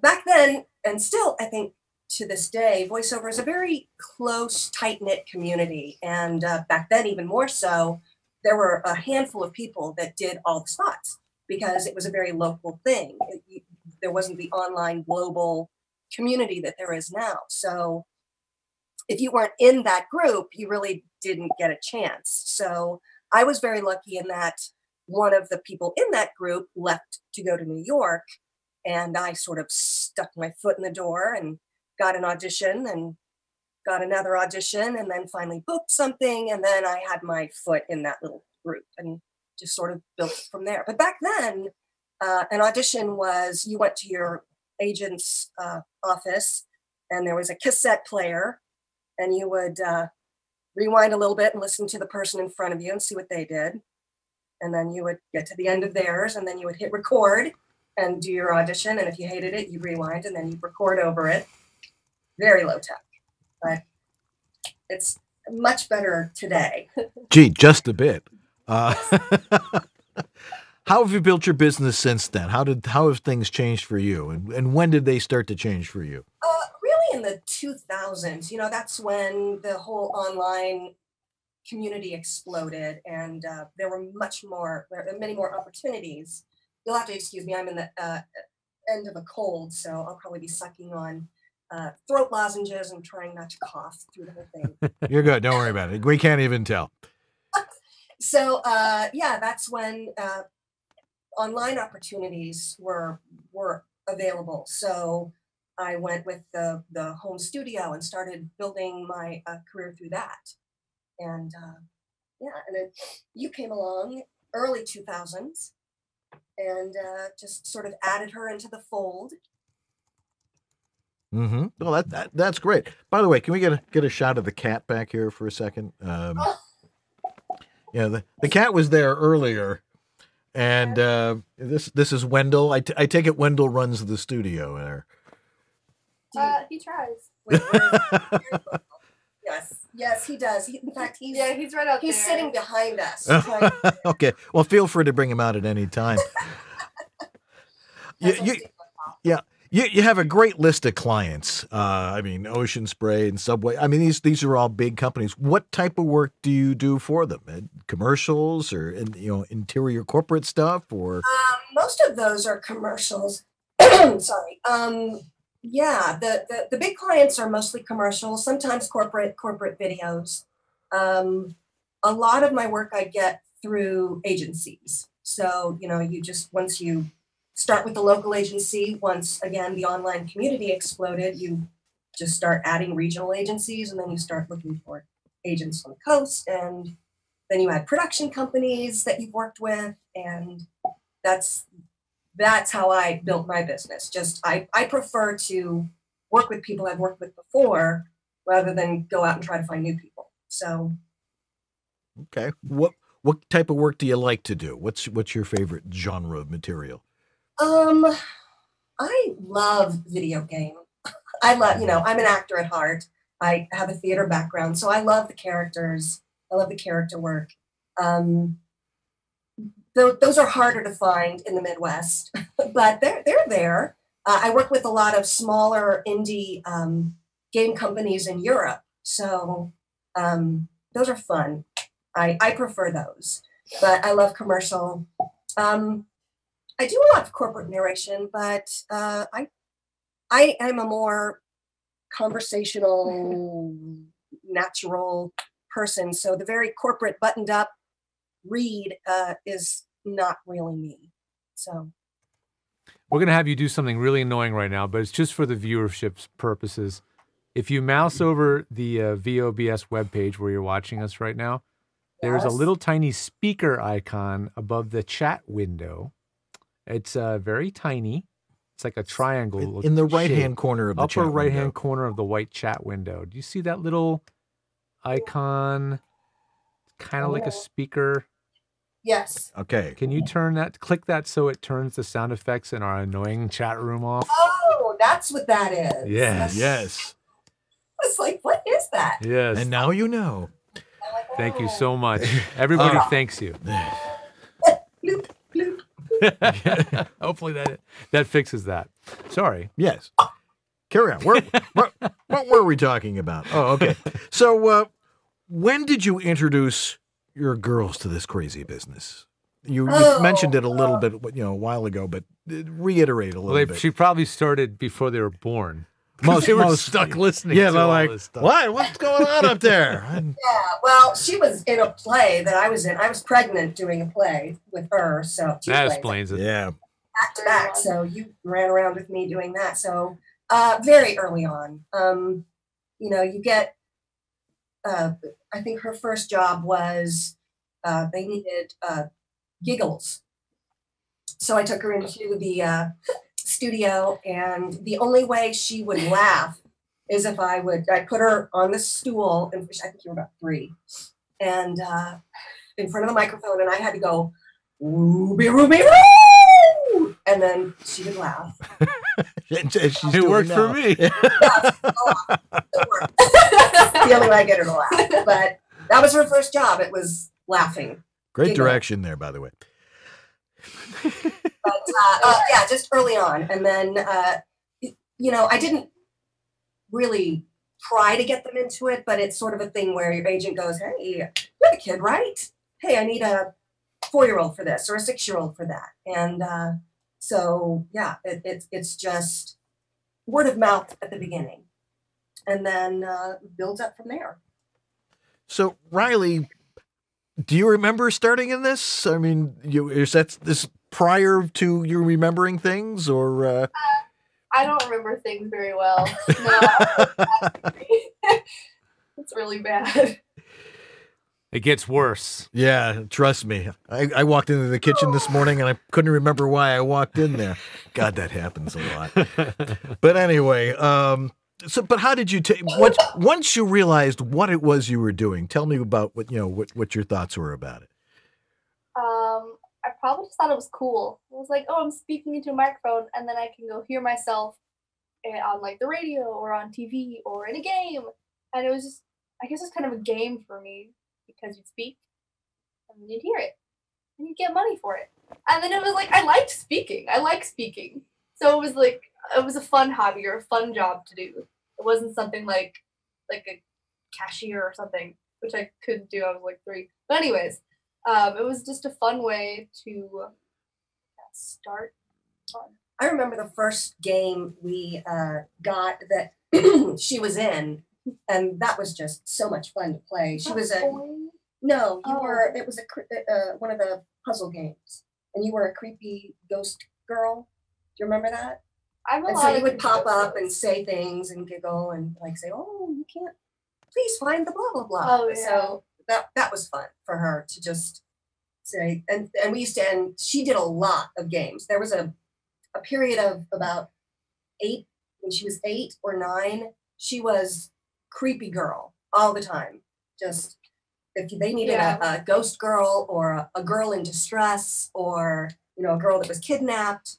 back then, and still I think to this day, voiceover is a very close, tight-knit community. And back then, even more so, there were a handful of people that did all the spots because it was a very local thing. There wasn't the online global community that there is now. So if you weren't in that group, you really didn't get a chance. So I was very lucky in that one of the people in that group left to go to New York, and I sort of stuck my foot in the door and got an audition and got another audition, and then finally booked something. And then I had my foot in that little group and just sort of built from there. But back then, An audition was you went to your agent's office and there was a cassette player and you would rewind a little bit and listen to the person in front of you and see what they did. And then you would get to the end of theirs and then you would hit record and do your audition. And if you hated it, you'd rewind and then you'd record over it. Very low tech, but it's much better today.
Gee, just a bit. How have you built your business since then? How have things changed for you? And when did they start to change for you?
Really in the 2000s, you know, that's when the whole online community exploded and there were many more opportunities. You'll have to excuse me, I'm in the end of a cold, so I'll probably be sucking on throat lozenges and trying not to cough through the whole thing.
You're good, don't worry about it. We can't even tell.
So yeah, that's when online opportunities were available. So I went with the home studio and started building my career through that. And yeah, and then you came along early 2000s and just sort of added her into the fold.
Mm-hmm. Well, that's great. By the way, can we get a shot of the cat back here for a second? Yeah, the cat was there earlier. And this is Wendell. I take it Wendell runs the studio there.
He tries.
Wait, yes, he does. In fact, he's
right out there.
He's sitting behind us.
Okay, well, feel free to bring him out at any time. You have a great list of clients. I mean, Ocean Spray and Subway. I mean, these are all big companies. What type of work do you do for them? Commercials or interior corporate stuff, or
most of those are commercials. Sorry. Yeah, the big clients are mostly commercials. Sometimes corporate videos. A lot of my work I get through agencies. So once you start with the local agency, once again the online community exploded, you just start adding regional agencies, and then you start looking for agents on the coast, and then you add production companies that you've worked with, and that's how I built my business. Just I prefer to work with people I've worked with before rather than go out and try to find new people. So
okay, what type of work do you like to do? What's your favorite genre of material?
I love video game. I'm an actor at heart. I have a theater background, so I love the characters. I love the character work. Those are harder to find in the Midwest, but they're there. I work with a lot of smaller indie game companies in Europe, so those are fun. I prefer those, but I love commercial. I do a lot of corporate narration, but I am a more conversational, natural person. So the very corporate, buttoned up read is not really me. So
we're going to have you do something really annoying right now, but it's just for the viewership's purposes. If you mouse over the VOBS webpage where you're watching us right now, there's a little tiny speaker icon above the chat window. It's very tiny. It's like a triangle
in the right-hand corner of the
upper right-hand corner of the white chat window. Do you see that little icon? Kind of like a speaker.
Yes.
Okay.
Can you click that so it turns the sound effects in our annoying chat room off?
Oh, that's what that is.
Yes.
I was like, what is that?
Yes.
And now you know.
Thank you so much. Everybody thanks you.
Bloop, bloop.
Hopefully that fixes that. Sorry.
Yes. Carry on. What were we talking about? Oh, okay. So when did you introduce your girls to this crazy business? You mentioned it a little bit, a while ago, but reiterate a little bit.
She probably started before they were born.
Most
stuck listening.
Yeah,
to
they're
all
like,
this stuff.
what? What's going on up there?
Yeah, well, she was in a play that I was in. I was pregnant doing a play with her, so
that explains it.
Yeah,
back to back. So you ran around with me doing that. So very early on, you get. I think her first job was they needed giggles. So I took her into the studio, and the only way she would laugh is if I put her on the stool, and I think you were about 3, and in front of the microphone, and I had to go, Ruby, Ruby, Roo! And then she would laugh.
It worked for me.
It worked. The only way I get her to laugh. But that was her first job. It was laughing.
Great direction there, by the way.
But yeah, just early on. And then, you know, I didn't really try to get them into it, but it's sort of a thing where your agent goes, hey, you're the kid, right? Hey, I need a 4-year-old for this or a 6-year-old for that. And so, yeah, it's just word of mouth at the beginning. And then builds up from there.
So, Ryleigh, do you remember starting in this? I mean, is that this prior to you remembering things, or?
I don't remember things very well. No, it's really bad.
It gets worse.
Yeah, trust me. I walked into the kitchen this morning and I couldn't remember why I walked in there. God, that happens a lot. But anyway, but how did you take once you realized what it was you were doing? Tell me about what your thoughts were about it.
I probably just thought it was cool. It was like, oh, I'm speaking into a microphone, and then I can go hear myself on like the radio or on TV or in a game. And it was just, I guess it's kind of a game for me because you'd speak and you'd hear it and you'd get money for it. And then it was like, I liked speaking. I like speaking. So it was like, it was a fun hobby or a fun job to do. It wasn't something like a cashier or something, which I couldn't do. I was like 3. But anyways, it was just a fun way to start fun.
I remember the first game we got that she was in, and that was just so much fun to play. She was no, you were. It was one of the puzzle games, and you were a creepy ghost girl. Do you remember that? And so you would pop up and say things and giggle and like say, "Oh, you can't. Please find the blah blah blah."
Oh, yeah.
So that was fun for her to just say, and we used to, and she did a lot of games. There was a period of about 8, when she was 8 or 9, she was creepy girl all the time. Just if they needed a ghost girl or a girl in distress or a girl that was kidnapped,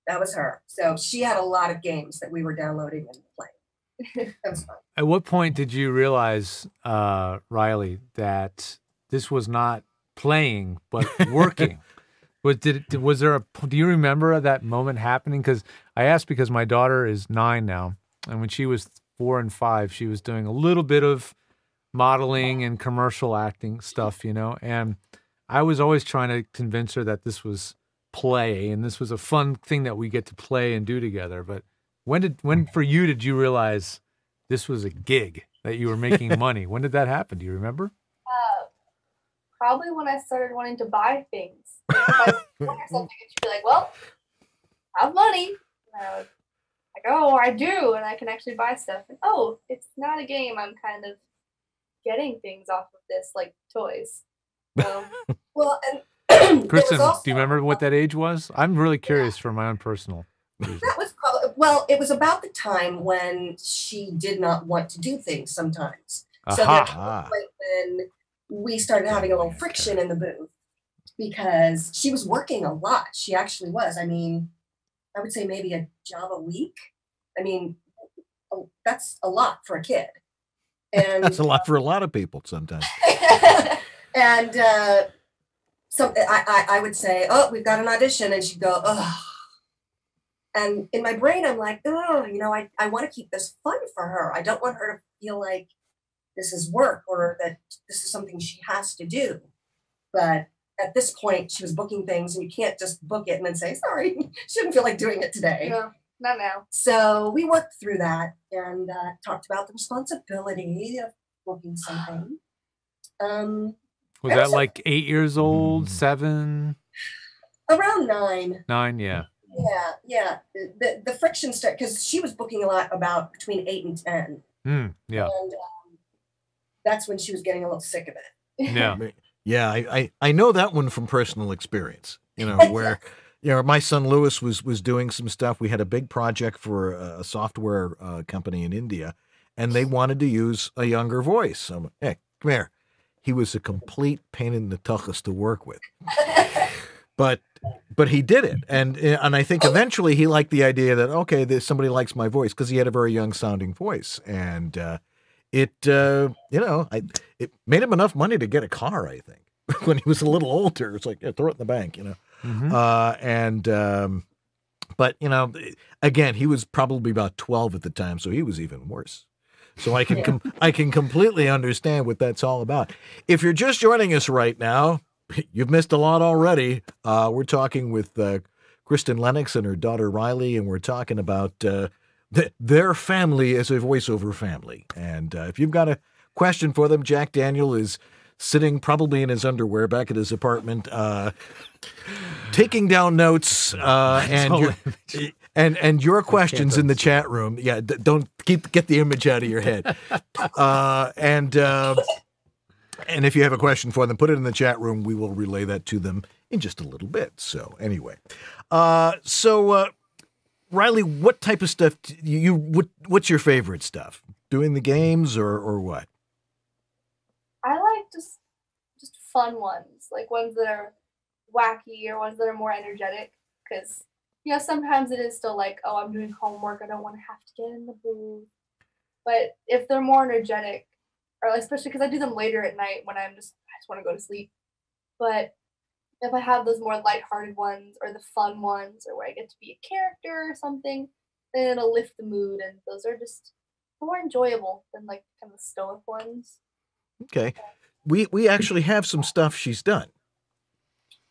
that was her. So she had a lot of games that we were downloading and playing. That was fun.
At what point did you realize, Ryleigh, that this was not playing but working? Was there do you remember that moment happening? Because I asked because my daughter is 9 now, and when she was 4 and 5, she was doing a little bit of modeling and commercial acting stuff, and I was always trying to convince her that this was play and this was a fun thing that we get to play and do together. But when for you did you realize this was a gig, that you were making money? When did that happen? Do you remember?
Probably when I started wanting to buy things. Like if I wanted something, she'd be like, well, I have money. And I was like, oh, I do, and I can actually buy stuff. And oh, it's not a game. I'm kind of getting things off of this, like toys. So,
well, and
Kristin, do you remember what that age was? I'm really curious for my own personal reason.
That was probably, well, it was about the time when she did not want to do things sometimes. So there came a point when we started having a little friction in the booth because she was working a lot. She actually was. I mean, I would say maybe a job a week. I mean, that's a lot for a kid. And
that's a lot for a lot of people sometimes.
And so I would say, oh, we've got an audition. And she'd go, oh. And in my brain, I'm like, oh, I want to keep this fun for her. I don't want her to feel like this is work or that this is something she has to do. But at this point, she was booking things, and you can't just book it and then say, sorry, she didn't feel like doing it today.
No, not now.
So we worked through that and talked about the responsibility of booking something.
Was that like 8 years old, 7?
Around 9.
9, yeah.
Yeah. The friction started because she was booking a lot about between 8 and 10.
Yeah.
And that's when she was getting a little sick of it.
Yeah.
Yeah, I know that one from personal experience, where You know, my son Lewis was doing some stuff. We had a big project for a software company in India, and they wanted to use a younger voice. So I'm like, hey, come here. He was a complete pain in the tuchus to work with. But he did it, and I think eventually he liked the idea that, okay, somebody likes my voice, because he had a very young sounding voice, and it made him enough money to get a car, I think. When he was a little older, it's like, yeah, throw it in the bank, you know. But you know, again, he was probably about 12 at the time, so he was even worse. So I can I can completely understand what that's all about. If you're just joining us right now, you've missed a lot already. We're talking with Kristin Lennox and her daughter Ryleigh, and we're talking about their family as a voiceover family. And if you've got a question for them, Jack Daniel is sitting probably in his underwear back at his apartment, taking down notes, and your questions in the chat room. Yeah, don't get the image out of your head. And if you have a question for them, put it in the chat room. We will relay that to them in just a little bit. So anyway, Ryleigh, what type of stuff what's your favorite stuff? Doing the games or what?
I like just fun ones, like ones that are wacky or ones that are more energetic, because you know, sometimes it is still like, oh, I'm doing homework, I don't want to have to get in the booth. But if they're more energetic, or especially because I do them later at night when I just want to go to sleep. But if I have those more lighthearted ones or the fun ones, or where I get to be a character or something, then it'll lift the mood, and those are just more enjoyable than like kind of stoic ones.
Okay. We actually have some stuff she's done.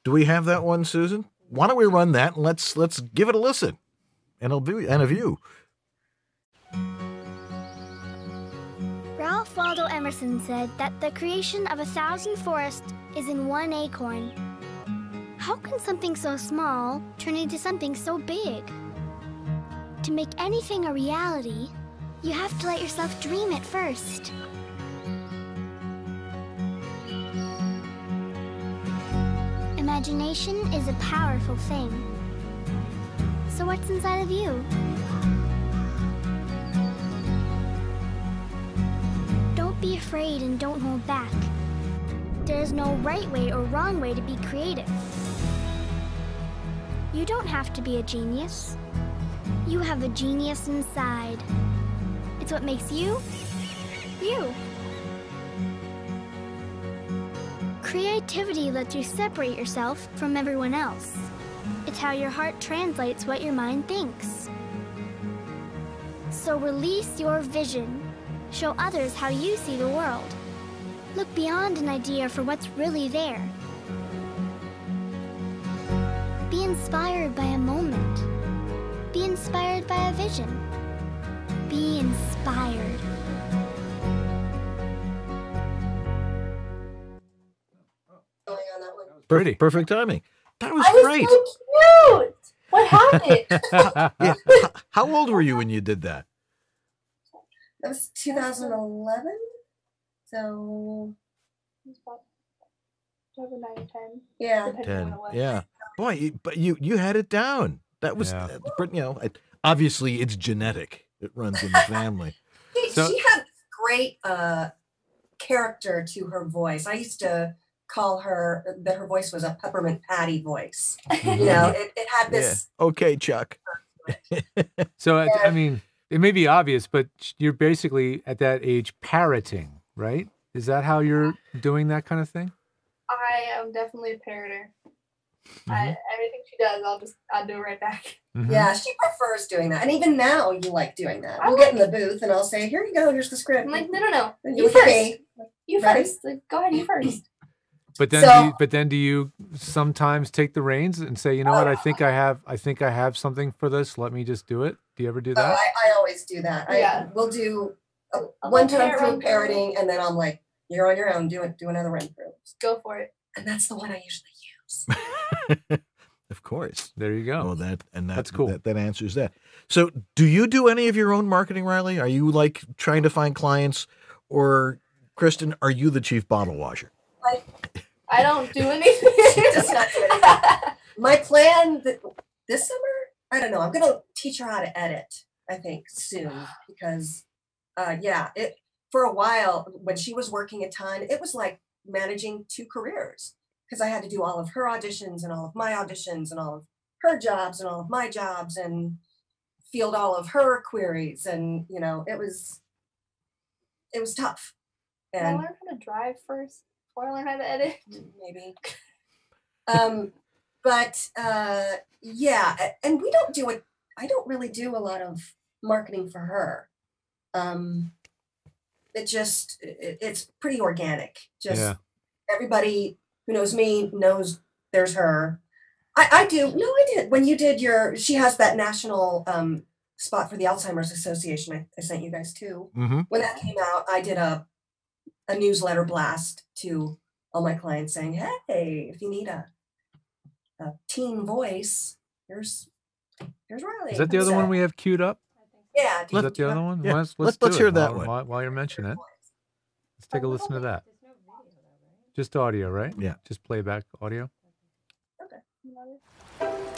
Do we have that one, Susan? Why don't we run that, and let's give it a listen and a view.
Ralph Waldo Emerson said that the creation of 1,000 forests is in one acorn. How can something so small turn into something so big? To make anything a reality, you have to let yourself dream it first. Imagination is a powerful thing. So what's inside of you? Don't be afraid and don't hold back. There is no right way or wrong way to be creative. You don't have to be a genius. You have a genius inside. It's what makes you, you. Creativity lets you separate yourself from everyone else. It's how your heart translates what your mind thinks. So release your vision. Show others how you see the world. Look beyond an idea for what's really there. Be inspired by a moment. Be inspired by a vision. Be inspired.
Perfect timing. That was great.
So cute. What happened?
Yeah. How old were you when you did that?
That was 2011. So
9 or 10.
Yeah.
10. Yeah. Boy, but you had it down. That was, you know, obviously it's genetic. It runs in the family.
She had great character to her voice. I used to call her that her voice was a peppermint patty voice. You know, it had this.
Yeah. Okay, Chuck.
So I mean, it may be obvious, but you're basically at that age parroting, right? Is that how you're doing that kind of thing?
I am definitely a parroter. Everything she does, I'll do it right back.
Yeah, she prefers doing that, and even now you like doing that. We'll get in the booth, and I'll say, "Here you go. Here's the script."
I'm like, no.
And
You first.
okay.
You first. Like, go ahead. You first.
But then, do you sometimes take the reins and say, you know what, I think I have something for this. Let me just do it. Do you ever do that?
I always do that. We'll do one time through parroting, and then I'm like, "You're on your own. Do another run through.
Just go for it."
And that's the one I usually use.
Of course.
There you go.
Well, that's
cool.
That answers that. So, do you do any of your own marketing, Ryleigh? Are you like trying to find clients, or Kristin, are you the chief bottle washer?
I don't do anything.
Just not doing anything. My plan this summer, I don't know. I'm gonna teach her how to edit, I think, soon, because for a while when she was working a ton, it was like managing 2 careers, because I had to do all of her auditions and all of my auditions and all of her jobs and all of my jobs and field all of her queries, and it was tough. And
I learned how to drive first before I learned how to edit.
Maybe. But and we don't do it. I don't really do a lot of marketing for her. It's pretty organic. Everybody who knows me knows there's her. I do. No, I did. When you did she has that national spot for the Alzheimer's Association. I sent you guys too.
Mm-hmm.
When that came out, I did a newsletter blast to all my clients saying, hey, if you need a teen voice, here's Ryleigh.
Is that the other one we have queued up?
Yeah.
Is that the other one?
Yeah.
Let's
hear that one.
While you're mentioning it. Let's take a listen to that. Just audio, right?
Yeah.
Just playback audio.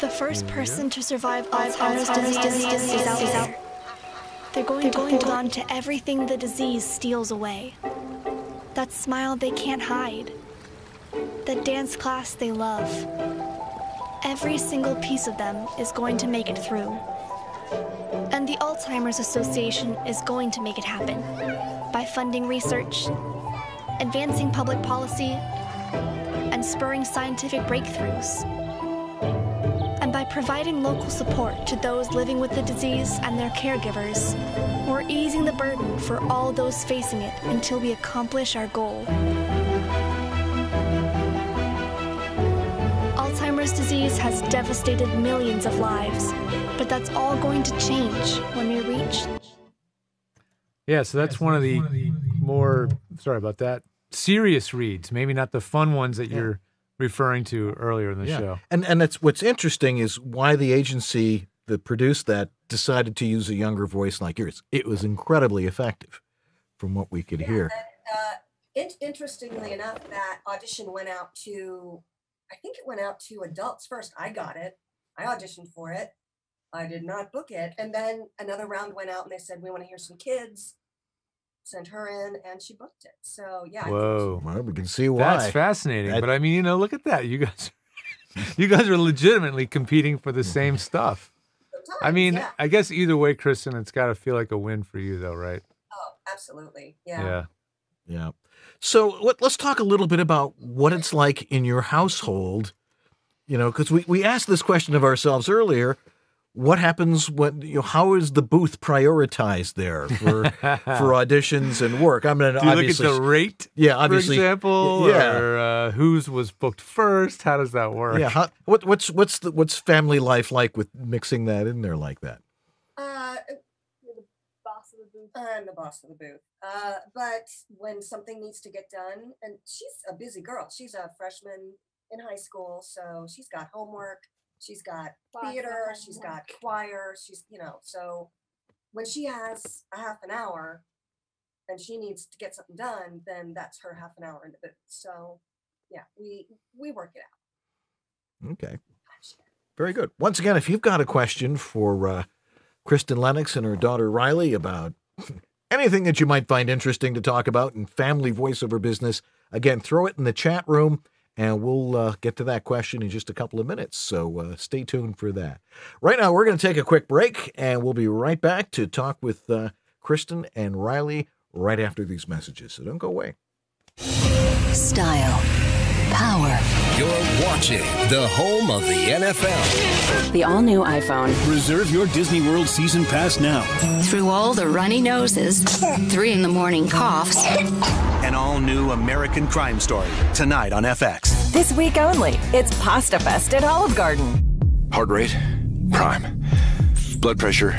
The first person to survive Alzheimer's disease is out there. They're going to hold on to everything the disease steals away. That smile they can't hide. That dance class they love. Every single piece of them is going to make it through. And the Alzheimer's Association is going to make it happen by funding research, advancing public policy, and spurring scientific breakthroughs. And by providing local support to those living with the disease and their caregivers, we're easing the burden for all those facing it until we accomplish our goal. Alzheimer's disease has devastated millions of lives, but that's all going to change when we reach...
Yeah, so that's one of the more, sorry about that, serious reads, maybe not the fun ones that you're referring to earlier in the show.
And that's what's interesting is why the agency that produced that decided to use a younger voice like yours. It was incredibly effective from what we could hear.
And, interestingly enough, that audition went out to, I think it went out to adults first. I got it. I auditioned for it. I did not book it. And then another round went out and they said, we want to hear some kids. Sent her in and she booked it. So yeah.
Whoa.
Well, we can see why.
That's fascinating. But I mean, look at that. You guys are legitimately competing for the same stuff.
Sometimes,
I mean, I guess either way, Kristin, it's got to feel like a win for you though, right?
Oh, absolutely. Yeah.
Yeah. So let's talk a little bit about what it's like in your household, because we asked this question of ourselves earlier. What happens when, how is the booth prioritized there for auditions and work? I mean,
do you look at the rate?
Yeah, obviously.
For example, or whose was booked first? How does that work?
Yeah. What's family life like with mixing that in there like that?
You're the boss of the booth.
I'm the boss of the booth. But when something needs to get done, and she's a busy girl. She's a freshman in high school, so she's got homework. She's got theater, she's got choir, so when she has a half an hour and she needs to get something done, then that's her half an hour in the booth. So yeah, we work it out.
Okay. Very good. Once again, if you've got a question for Kristin Lennox and her daughter Ryleigh about anything that you might find interesting to talk about in family voiceover business, again, throw it in the chat room. And we'll get to that question in just a couple of minutes, so stay tuned for that. Right now, we're going to take a quick break, and we'll be right back to talk with Kristin and Ryleigh right after these messages, so don't go away.
Style. Power.
You're watching the home of the NFL.
The all-new iPhone.
Reserve your Disney World season pass now.
Through all the runny noses, 3 a.m. coughs.
An all-new American Crime Story, tonight on FX.
This week only, it's Pasta Fest at Olive Garden.
Heart rate, prime. Blood pressure,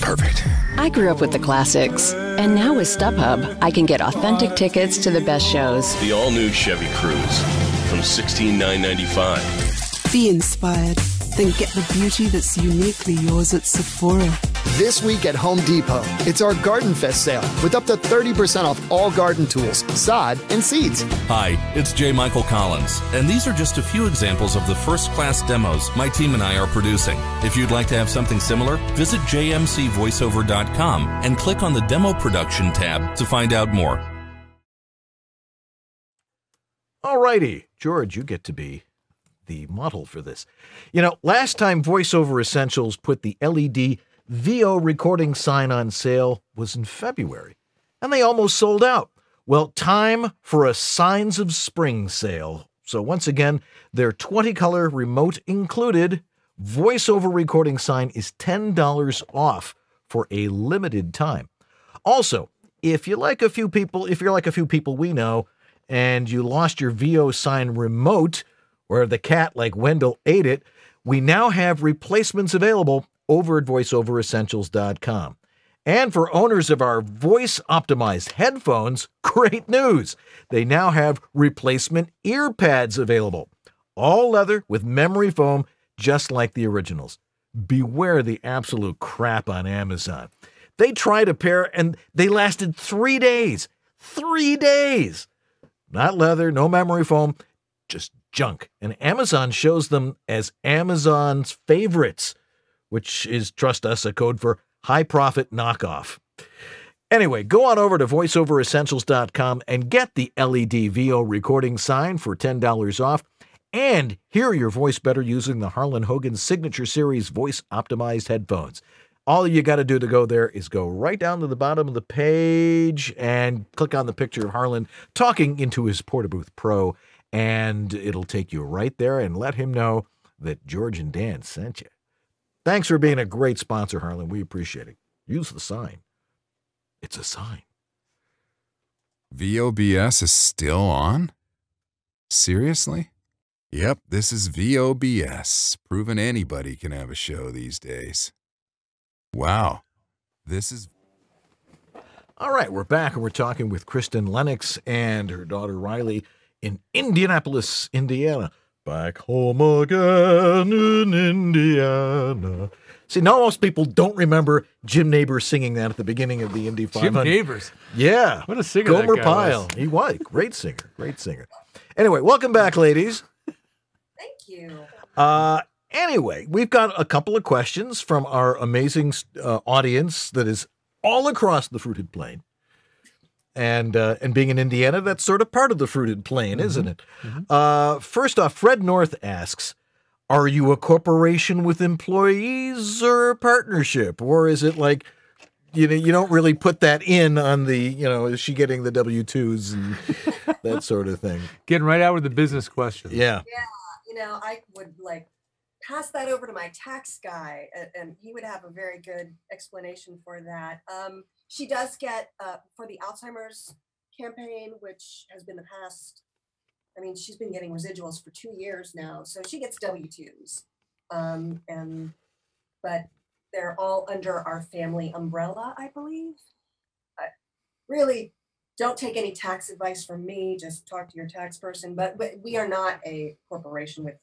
perfect.
I grew up with the classics, and now with StubHub, I can get authentic tickets to the best shows.
The all-new Chevy Cruze from $16,995.
Be inspired, then get the beauty that's uniquely yours at Sephora. This week at Home Depot, it's our Garden Fest sale with up to 30% off all garden tools, sod, and seeds.
Hi, it's J. Michael Collins, and these are just a few examples of the first-class demos my team and I are producing. If you'd like to have something similar, visit jmcvoiceover.com and click on the Demo Production tab to find out more.
All righty, George, you get to be the model for this. You know, last time Voiceover Essentials put the LED VO recording sign on sale was in February, and they almost sold out. Well, time for a Signs of Spring sale. So once again, their 20-color remote included Voiceover recording sign is $10 off for a limited time. Also, if you're like a few people we know, and you lost your VO sign remote, or the cat like Wendell ate it, we now have replacements available over at voiceoveressentials.com. And for owners of our voice-optimized headphones, great news! They now have replacement ear pads available. All leather with memory foam, just like the originals. Beware the absolute crap on Amazon. They tried a pair and they lasted 3 days. 3 days! Not leather, no memory foam, just junk. And Amazon shows them as Amazon's favorites, which is, trust us, a code for high-profit knockoff. Anyway, go on over to voiceoveressentials.com and get the LED VO recording sign for $10 off and hear your voice better using the Harlan Hogan Signature Series voice-optimized headphones. All you got to do to go there is go right down to the bottom of the page and click on the picture of Harlan talking into his Portabooth Pro, and it'll take you right there and let him know that George and Dan sent you. Thanks for being a great sponsor, Harlan. We appreciate it. Use the sign. It's a sign.
VOBS is still on? Seriously? Yep, this is VOBS, proving anybody can have a show these days. Wow, this is...
All right, we're back and we're talking with Kristin Lennox and her daughter Ryleigh in Indianapolis, Indiana. Back home again in Indiana. See, now most people don't remember Jim Nabors singing that at the beginning of the Indy 500.
Jim Nabors.
Yeah.
What a singer
Gomer
that guy
Pyle.
was.
He was. Great singer. Great singer. Anyway, welcome back, ladies.
Thank you.
Anyway, we've got a couple of questions from our amazing audience that is all across the fruited plain. And being in Indiana, that's sort of part of the fruited plain, isn't it? First off, Fred North asks, are you a corporation with employees or a partnership? Or is it like, you don't really put that in on the, is she getting the W-2s and that sort of thing?
Getting right out with the business question.
Yeah.
Yeah, I would pass that over to my tax guy, and he would have a very good explanation for that. She does get, for the Alzheimer's campaign, which has been the past, she's been getting residuals for 2 years now, so she gets W-2s. But they're all under our family umbrella, I believe. Really, don't take any tax advice from me, just talk to your tax person, but we are not a corporation with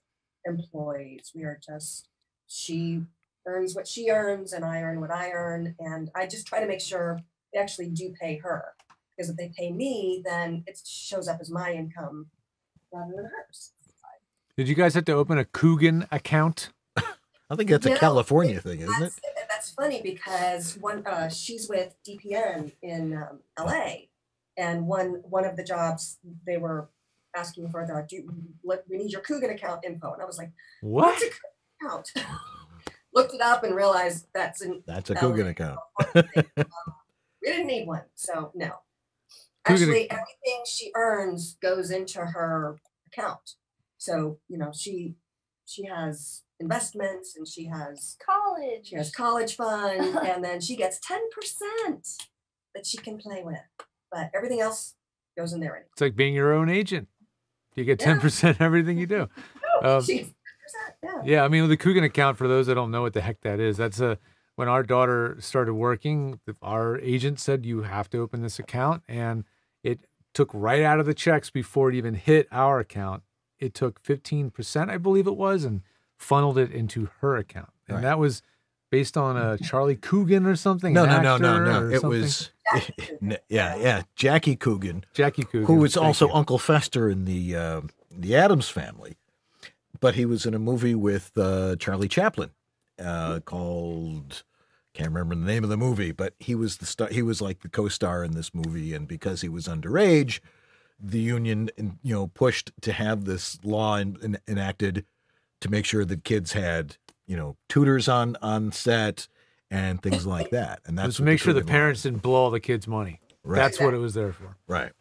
employees. We are just, she earns what she earns and I earn what I earn, and I just try to make sure they actually do pay her, because if they pay me, then it shows up as my income rather than hers.
Did you guys have to open a Coogan account?
I think that's a California thing, isn't it?
That's funny because she's with DPN in LA, and one of the jobs they were asking for we need your Coogan account info, and I was like,
what?
What's a Coogan account? Looked it up and realized that's
a Coogan account.
We didn't need one, so no. Actually, everything she earns goes into her account. So she has investments and she has
college.
She has college fund, and then she gets 10% that she can play with, but everything else goes in there.
It's like being your own agent. You get 10% everything you do. Yeah, the Coogan account, for those that don't know what the heck that is, that's when our daughter started working, our agent said you have to open this account, and it took right out of the checks before it even hit our account. It took 15%, I believe it was, and funneled it into her account. And that was based on Charlie Coogan or something?
No.
It
was, Jackie Coogan.
Jackie Coogan,
who was also Uncle Fester in the Addams Family, but he was in a movie with Charlie Chaplin called. Can't remember the name of the movie, but he was the star. He was like the co-star in this movie, and because he was underage, the union, pushed to have this law enacted to make sure that kids had, tutors on set and things like that. And that's
to make sure the parents didn't blow all the kids' money.
Right.
That's what it was there for.
Right.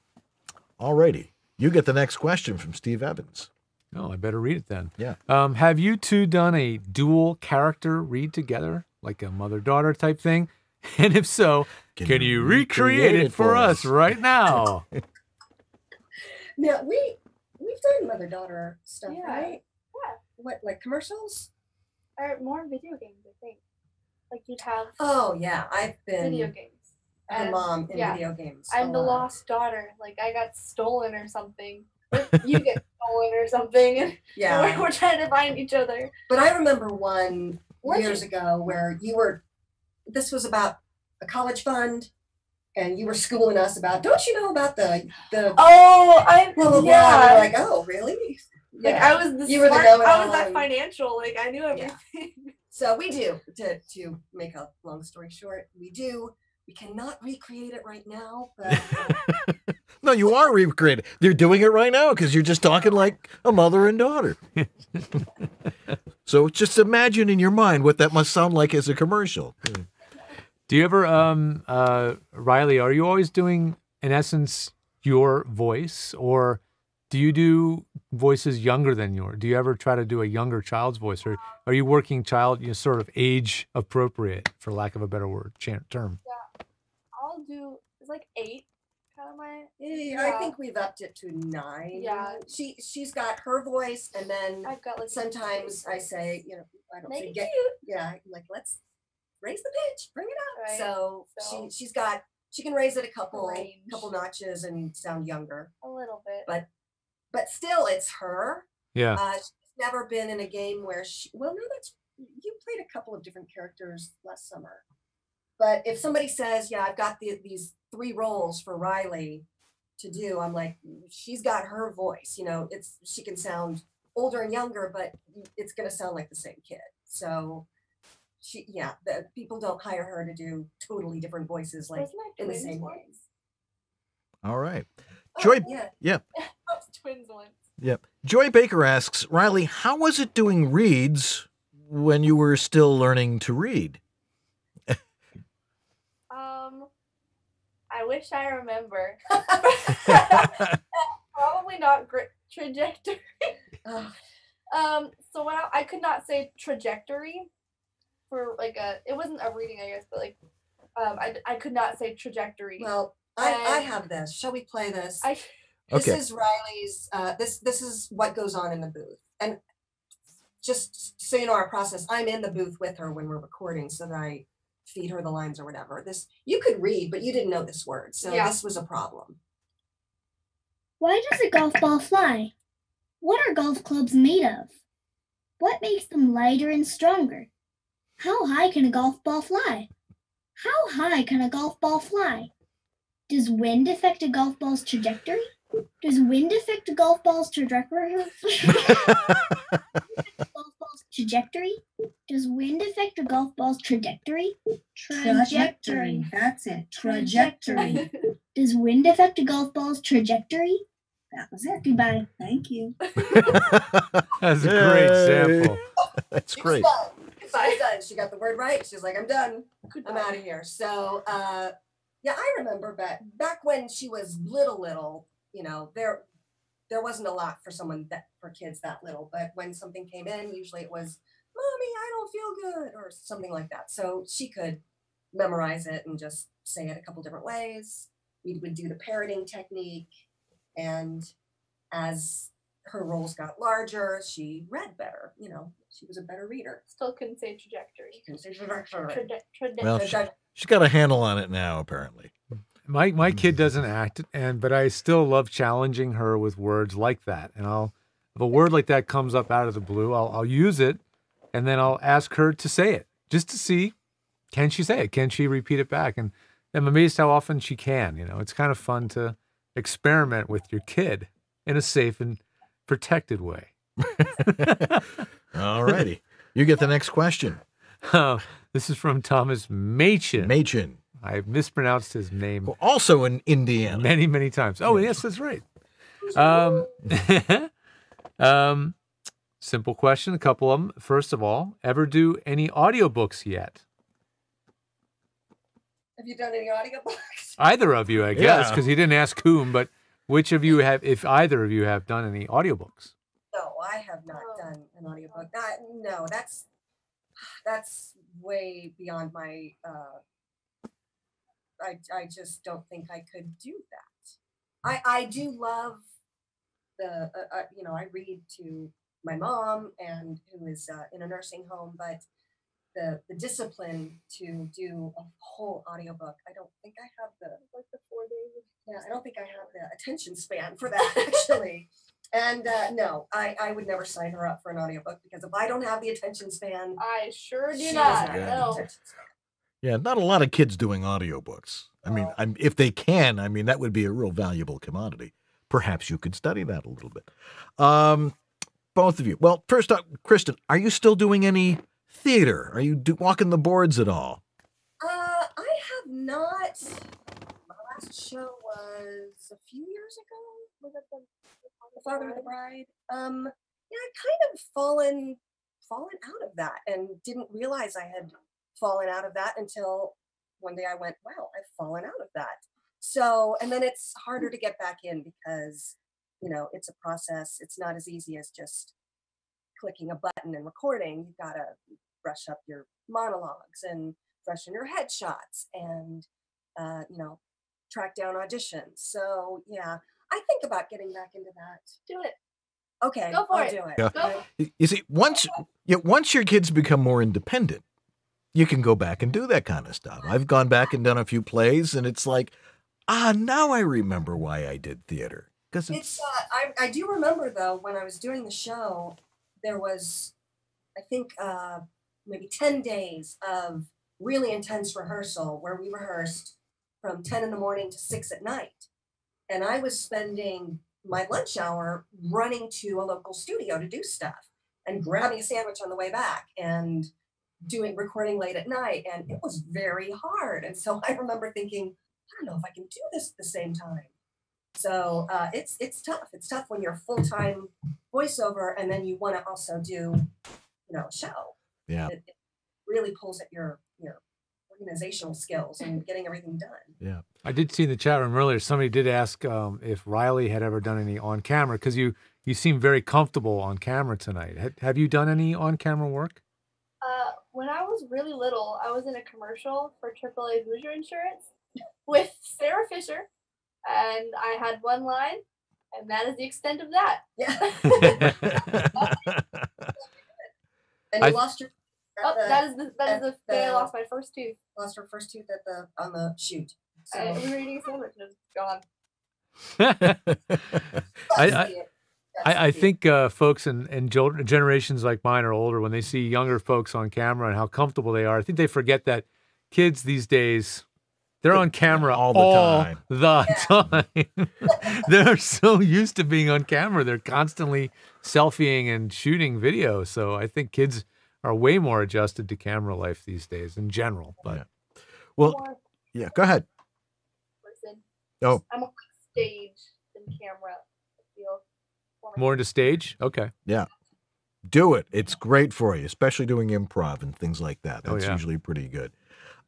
All righty. You get the next question from Steve Evans.
Oh, I better read it then.
Yeah.
Have you two done a dual character read together, like a mother-daughter type thing? And if so, can you recreate it for us right now?
Now, we've done mother-daughter stuff, right?
Yeah.
What, like commercials?
Or more video games, I think. Like you'd have.
Oh yeah, I've been
video games.
A mom in video games.
I'm the lost daughter. Like I got stolen or something. You get stolen or something.
Yeah.
We're trying to find each other.
But I remember one years ago where this was about a college fund, and you were schooling us about, don't you know about the
we're
like, oh really?
Like I was the I was that financial, like I knew everything.
Yeah. So we do, to make a long story short, we cannot recreate it right now, but
No, you are recreating. They're doing it right now because you're just talking like a mother and daughter. So just imagine in your mind what that must sound like as a commercial.
Do you ever, Ryleigh, are you always doing, in essence, your voice, or do you do voices younger than yours? Do you ever try to do a younger child's voice, or are you working child, sort of age appropriate, for lack of a better word, term?
Yeah, I'll do, it's like 8, kind of my.
Yeah, I think we've upped it to 9.
Yeah,
she's got her voice, and then
I've got like
sometimes I say, I don't say get, like let's raise the pitch, bring it up.
Right.
So she can raise it a couple notches and sound younger.
A little bit.
But still it's her.
Yeah.
She's never been in a game where you played a couple of different characters last summer. But if somebody says, yeah, I've got these 3 roles for Ryleigh to do, I'm like, she's got her voice, she can sound older and younger, but it's going to sound like the same kid. So the people don't hire her to do totally different voices like in the same ways.
All right. Joy, yeah.
Twins once.
Yep. Joy Baker asks, Ryleigh, how was it doing reads when you were still learning to read?
I wish I remember. Probably not great trajectory. So when I could not say trajectory for like it wasn't a reading, I guess, but like I could not say trajectory.
Well, I have this. Shall we play this? This is Ryleigh's. This is what goes on in the booth, and just so you know our process, I'm in the booth with her when we're recording, so that I feed her the lines or whatever. This you could read, but you didn't know this word, so this was a problem.
Why does a golf ball fly? What are golf clubs made of? What makes them lighter and stronger? How high can a golf ball fly? How high can a golf ball fly? Does wind affect a golf ball's trajectory? Does wind affect a golf ball's trajectory? Does wind affect a golf ball's trajectory?
Trajectory. That's it. Trajectory.
Does wind affect a golf ball's trajectory?
That was it.
Goodbye.
Thank you.
That's a great sample.
That's great.
She's done. She got the word right. She's like, I'm done. I'm out of here. So, I remember back when she was little, there wasn't a lot for for kids that little. But when something came in, usually it was, Mommy, I don't feel good, or something like that. So she could memorize it and just say it a couple different ways. We would do the parroting technique. And as her roles got larger, she read better. She was a better reader.
Still couldn't say trajectory.
Couldn't say trajectory.
Well, she's got a handle on it now, apparently.
My kid doesn't act, but I still love challenging her with words like that. And if a word like that comes up out of the blue, I'll use it, and then I'll ask her to say it. just to see, can she say it? Can she repeat it back? And I'm amazed how often she can. You know, it's kind of fun to experiment with your kid in a safe and protected way.
All righty. You get the next question.
This is from Thomas Machin.
Machin.
I've mispronounced his name.
Well, also in Indiana.
Many, many times. Oh, yes, that's right. Simple question, a couple of them. First of all, ever do any audiobooks yet?
Have you done any audiobooks?
Either of you, I guess, because he didn't ask whom, but which of you have, if either of you have done any audiobooks?
No, I have not done an audiobook. No, that's way beyond my, I just don't think I could do that. I do love the, I read to my mom and who is in a nursing home, but the discipline to do a whole audiobook, I don't think I have the 4 days. Yeah, I don't think I have the attention span for that actually. And no, I would never sign her up for an audiobook because if I don't have the attention span,
I sure do not. No.
Yeah, not a lot of kids doing audiobooks. I mean, if they can, I mean, that would be a real valuable commodity. Perhaps you could study that a little bit. Both of you. Well, first up, Kristin, are you still doing any theater? Are you walking the boards at all?
I have not. My last show was a few years ago. Was it the Father of the Bride? Yeah, I kind of fallen out of that and didn't realize I had fallen out of that until one day I went, wow, I've fallen out of that. So, and then it's harder to get back in because, you know, it's a process. It's not as easy as just clicking a button and recording. You've got to brush up your monologues and freshen your headshots and, track down auditions. So, yeah, I think about getting back into that.
Do it.
Okay,
go for
I'll
it.
do it.
Yeah.
Go.
You see, once your kids become more independent, you can go back and do that kind of stuff. I've gone back and done a few plays, and it's like, now I remember why I did theater. Because
it's I do remember though when I was doing the show, there was, I think, maybe 10 days of really intense rehearsal where we rehearsed from 10 in the morning to 6 at night, and I was spending my lunch hour running to a local studio to do stuff and grabbing a sandwich on the way back and recording late at night, and it was very hard. And so I remember thinking, I don't know if I can do this at the same time. So it's tough. It's tough when you're full-time voiceover and then you want to also do, a show.
Yeah.
It really pulls at your organizational skills and getting everything done.
Yeah.
I did see in the chat room earlier, somebody did ask if Ryleigh had ever done any on camera, because you seem very comfortable on camera tonight. Have you done any on camera work?
When I was really little, I was in a commercial for AAA Hoosier Insurance with Sarah Fisher, and I had one line, and that is the extent of that.
Yeah. And you lost your.
That is the day I lost my first tooth.
Lost her first tooth on the shoot. So.
I was reading a sandwich and it was gone.
I think folks and generations like mine are older, when they see younger folks on camera and how comfortable they are, I think they forget that kids these days, they're on camera all the time. They're so used to being on camera. They're constantly selfieing and shooting video. So I think kids are way more adjusted to camera life these days in general. But
well, yeah, go ahead. Oh,
I'm on stage than camera. I feel.
More into stage? Okay.
Yeah. Do it. It's great for you, especially doing improv and things like that. That's usually pretty good.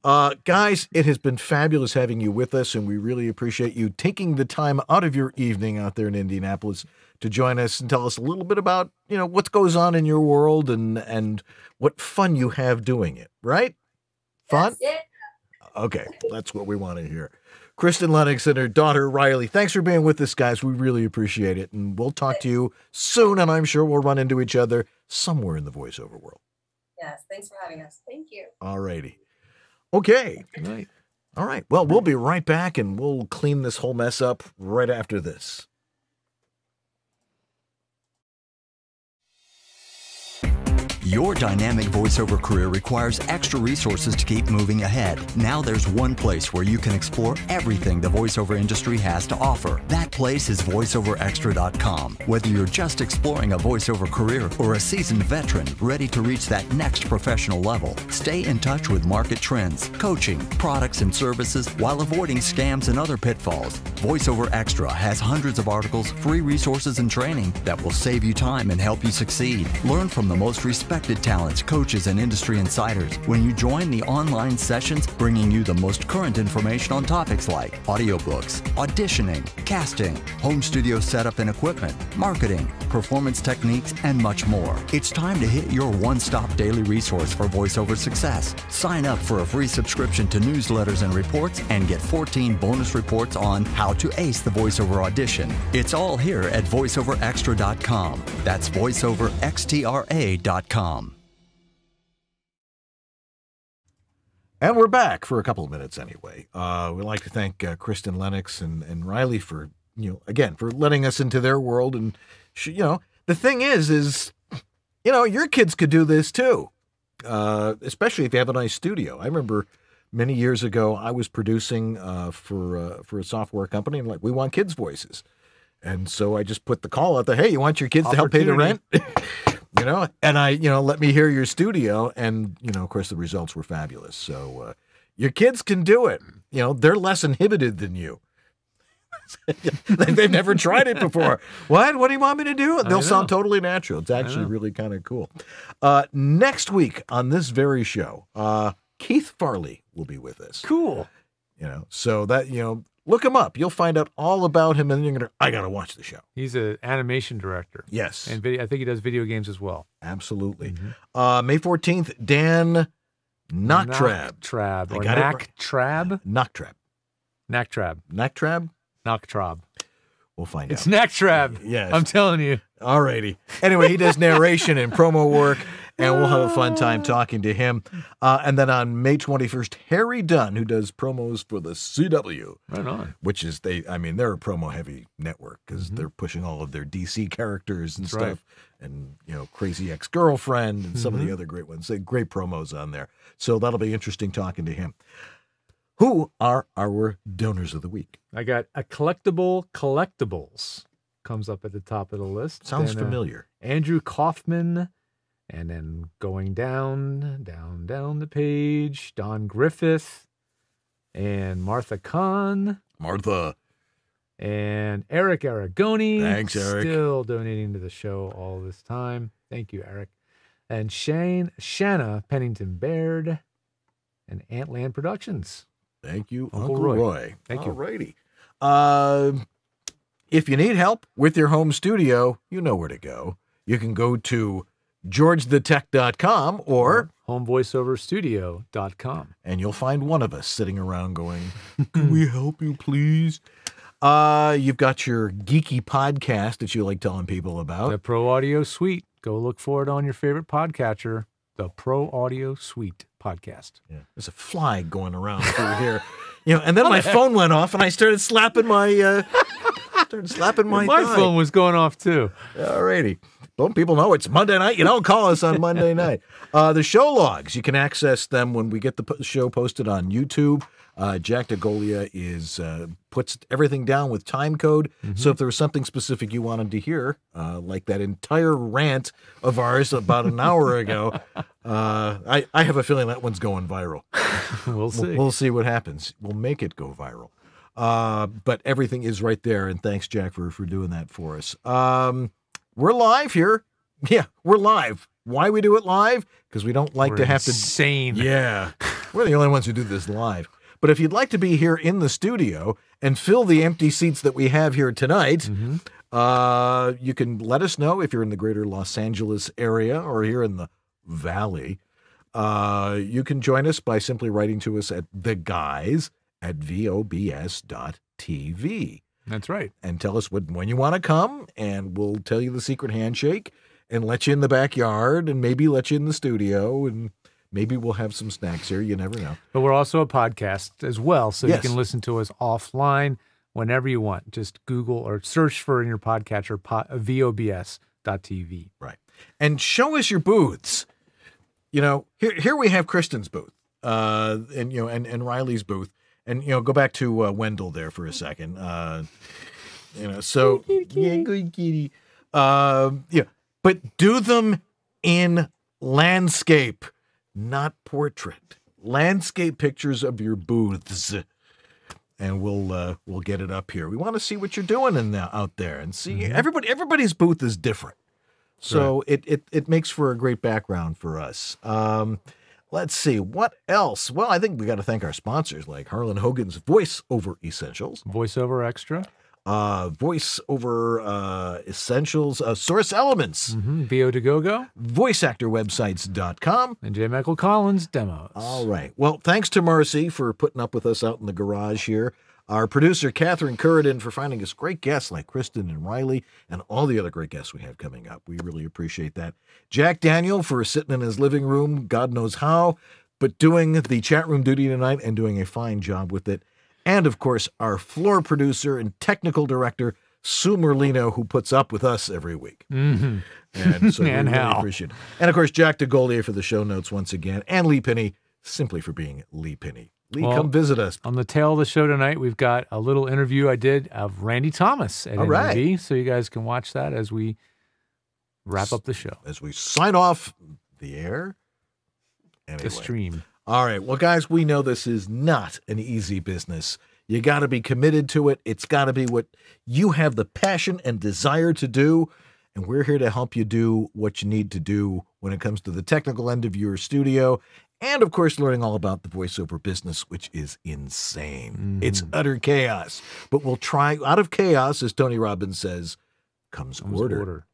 Guys, it has been fabulous having you with us, and we really appreciate you taking the time out of your evening out there in Indianapolis to join us and tell us a little bit about, what goes on in your world and what fun you have doing it, right? Fun?
Yeah.
Okay, that's what we want to hear. Kristin Lennox and her daughter, Ryleigh, thanks for being with us, guys. We really appreciate it. And we'll talk to you soon, and I'm sure we'll run into each other somewhere in the voiceover world.
Yes, thanks for having us.
Thank you.
All righty. Okay.
Good night.
All right. Well, we'll be right back, and we'll clean this whole mess up right after this.
Your dynamic voiceover career requires extra resources to keep moving ahead. Now there's one place where you can explore everything the voiceover industry has to offer. That place is voiceoverextra.com. Whether you're just exploring a voiceover career or a seasoned veteran ready to reach that next professional level, stay in touch with market trends, coaching, products, and services while avoiding scams and other pitfalls. VoiceOver Extra has hundreds of articles, free resources, and training that will save you time and help you succeed. Learn from the most respected talents, coaches, and industry insiders when you join the online sessions bringing you the most current information on topics like audiobooks, auditioning, casting, home studio setup and equipment, marketing, performance techniques, and much more. It's time to hit your one-stop daily resource for voiceover success. Sign up for a free subscription to newsletters and reports and get 14 bonus reports on how to ace the voiceover audition. It's all here at voiceoverextra.com. That's voiceoverextra.com.
And we're back for a couple of minutes anyway. We'd like to thank Kristin Lennox and Ryleigh for, again, for letting us into their world. And, the thing is, your kids could do this too, especially if you have a nice studio. I remember many years ago, I was producing for a software company, and we want kids' voices. And so I just put the call out there, hey, you want your kids to help pay the rent? And let me hear your studio. And, of course, the results were fabulous. So your kids can do it. They're less inhibited than you. They've never tried it before. What do you want me to do? They'll sound totally natural. It's actually really kind of cool. Next week on this very show, Keith Farley will be with us.
Cool.
So that, look him up. You'll find out all about him, and you're going to, I got to watch the show.
He's an animation director.
Yes.
And I think he does video games as well.
Absolutely. Mm-hmm. May 14th, Dan Nachtrab.
Nachtrab. Or Nachtrab?
Nachtrab.
Nachtrab.
Nachtrab?
Nachtrab.
We'll find out.
It's Nachtrab.
Yes.
I'm telling you.
All righty. Anyway, he does narration and promo work, and we'll have a fun time talking to him. And then on May 21st, Harry Dunn, who does promos for the CW.
Right on.
Which is, they're a promo-heavy network because they're pushing all of their DC characters and stuff.
Right.
And, Crazy Ex-Girlfriend and some of the other great ones. Great promos on there. So that'll be interesting talking to him. Who are our donors of the week?
I got a collectibles. Comes up at the top of the list.
Sounds familiar.
Andrew Kaufman. And then going down the page, Don Griffith and Martha Kahn.
Martha.
And Eric Aragoni.
Thanks, Eric.
Still donating to the show all this time. Thank you, Eric. And Shanna Pennington Baird and Antland Productions.
Thank you, Uncle Roy.
Thank you.
All righty. If you need help with your home studio, you know where to go. You can go to georgethetech.com or
homevoiceoverstudio.com.
And you'll find one of us sitting around going, can we help you, please? You've got your geeky podcast that you like telling people about.
The Pro Audio Suite. Go look for it on your favorite podcatcher. The Pro Audio Suite podcast.
Yeah. There's a fly going around through here. And then my phone went off and I started slapping my
My phone was going off too.
All righty. Don't people know it's Monday night? You don't call us on Monday night. The show logs, you can access them when we get the show posted on YouTube. Jack DeGolia puts everything down with time code. So if there was something specific you wanted to hear, like that entire rant of ours about an hour ago, I have a feeling that one's going viral.
We'll see.
We'll see what happens. We'll make it go viral. But everything is right there, and thanks, Jack, for doing that for us. We're live here. Yeah, we're live. Why we do it live? Because we don't like to have to...
insane.
Yeah. We're the only ones who do this live. But if you'd like to be here in the studio and fill the empty seats that we have here tonight, you can let us know if you're in the greater Los Angeles area or here in the Valley. You can join us by simply writing to us at theguys@vobs.tv.
That's right.
And tell us when you want to come, and we'll tell you the secret handshake and let you in the backyard and maybe let you in the studio, and maybe we'll have some snacks here. You never know.
But we're also a podcast as well, so
Yes.
you can listen to us offline whenever you want. Just Google or search for in your podcatcher VOBS.tv.
Right. And show us your booths. you know, here we have Kristin's booth, and you know, and Ryleigh's booth, and you know, go back to Wendell there for a second. You know, so yeah, good kitty. Yeah, but do them in landscape, not portrait. Landscape pictures of your booths, and we'll get it up here. We want to see what you're doing out there, and see everybody's booth is different, so it makes for a great background for us. Let's see what else. Well, I think we got to thank our sponsors like Harlan Hogan's Voiceover Essentials,
Voiceover Extra.
Voiceover Essentials, Source Elements,
VO2GoGo,
VoiceActorWebsites.com,
and J. Michael Collins Demos.
All right. Well, thanks to Marcy for putting up with us out in the garage here. Our producer, Catherine Curridon, for finding us great guests like Kristin and Ryleigh and all the other great guests we have coming up. We really appreciate that. Jack Daniel for sitting in his living room, God knows how, but doing the chat room duty tonight and doing a fine job with it. And, of course, our floor producer and technical director, Sue Merlino, who puts up with us every week. And so we really appreciate it. And, of course, Jack DeGolier for the show notes once again, and Lee Penny, simply for being Lee Penny. Lee, come visit us.
On the tail of the show tonight, we've got a little interview I did of Randy Thomas at NAB, so you guys can watch that as we wrap up the show.
As we sign off the air. Anyway.
The stream.
All right. Well, guys, we know this is not an easy business. You got to be committed to it. It's got to be what you have the passion and desire to do. And we're here to help you do what you need to do when it comes to the technical end of your studio. And, of course, learning all about the voiceover business, which is insane. It's utter chaos. But we'll try. Out of chaos, as Tony Robbins says, comes order.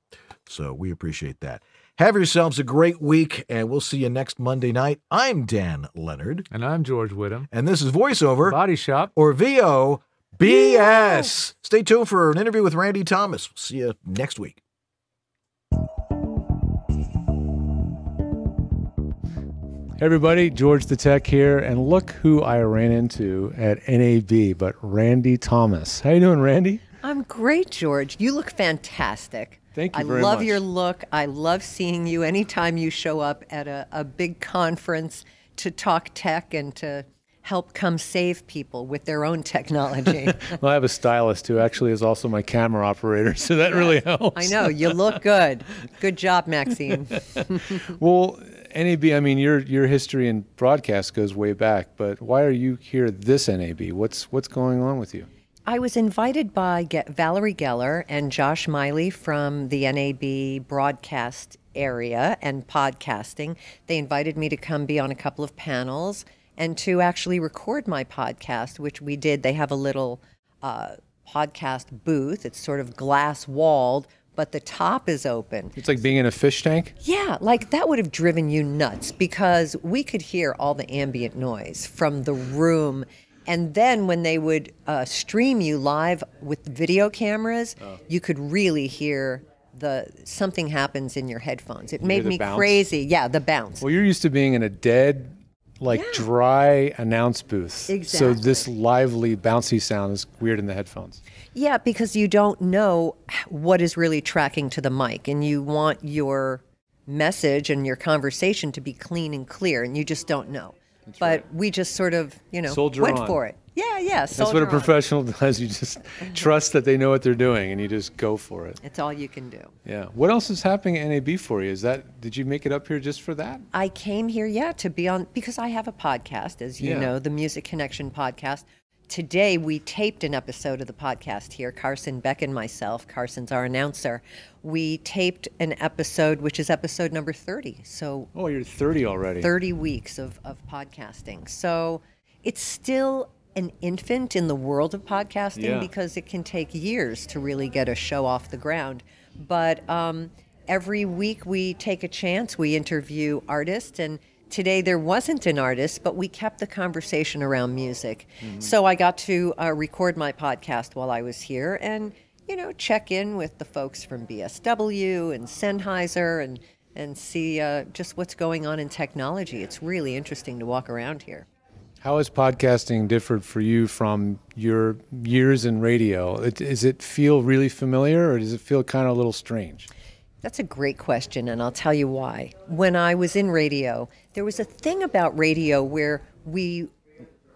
So we appreciate that. Have yourselves a great week, and we'll see you next Monday night. I'm Dan Leonard.
And I'm George Whittam.
And this is Voiceover
Body Shop,
or VOBS. Stay tuned for an interview with Randy Thomas. We'll see you next week.
Hey everybody, George the Tech here, and look who I ran into at NAB, but Randy Thomas. How you doing, Randy?
I'm great, George. You look fantastic.
Thank you very much.
I love your look. I love seeing you anytime you show up at a big conference to talk tech and to help come save people with their own technology.
Well, I have a stylist who actually is also my camera operator, so that really helps.
I know. You look good. Good job, Maxine.
Well, NAB, I mean, your history in broadcast goes way back, but why are you here this NAB? What's going on with you?
I was invited by Valerie Geller and Josh Miley from the NAB broadcast area and podcasting. They invited me to come be on a couple of panels and to actually record my podcast, which we did. They have a little podcast booth. It's sort of glass walled, but the top is open.
It's like being in a fish tank?
Yeah, like that would have driven you nuts because we could hear all the ambient noise from the room. And then when they would stream you live with video cameras, you could really hear something happens in your headphones. It made me crazy. Yeah, the bounce.
Well, you're used to being in a dead, dry announce booth.
Exactly.
So this lively, bouncy sound is weird in the headphones.
Yeah, because you don't know what is really tracking to the mic, and you want your message and your conversation to be clean and clear, and you just don't know. But we just sort of,
Soldier
went
on.
for it. Yeah.
That's what a professional does. You just trust that they know what they're doing, and you just go for it.
It's all you can do.
Yeah. What else is happening at NAB for you? Did you make it up here just for that?
I came here, to be on, because I have a podcast, as you know, the Music Connection podcast. Today, we taped an episode of the podcast here, Carson Beck and myself. Carson's our announcer. We taped an episode, which is episode number 30. So,
oh, you're 30 already.
30 weeks of podcasting. So it's still an infant in the world of podcasting because it can take years to really get a show off the ground. But every week we take a chance. We interview artists, and today there wasn't an artist, but we kept the conversation around music. Mm-hmm. So I got to record my podcast while I was here and, check in with the folks from BSW and Sennheiser and see just what's going on in technology. It's really interesting to walk around here.
How has podcasting differed for you from your years in radio? Does it feel really familiar, or does it feel kind of a little strange?
That's a great question, and I'll tell you why. When I was in radio, there was a thing about radio where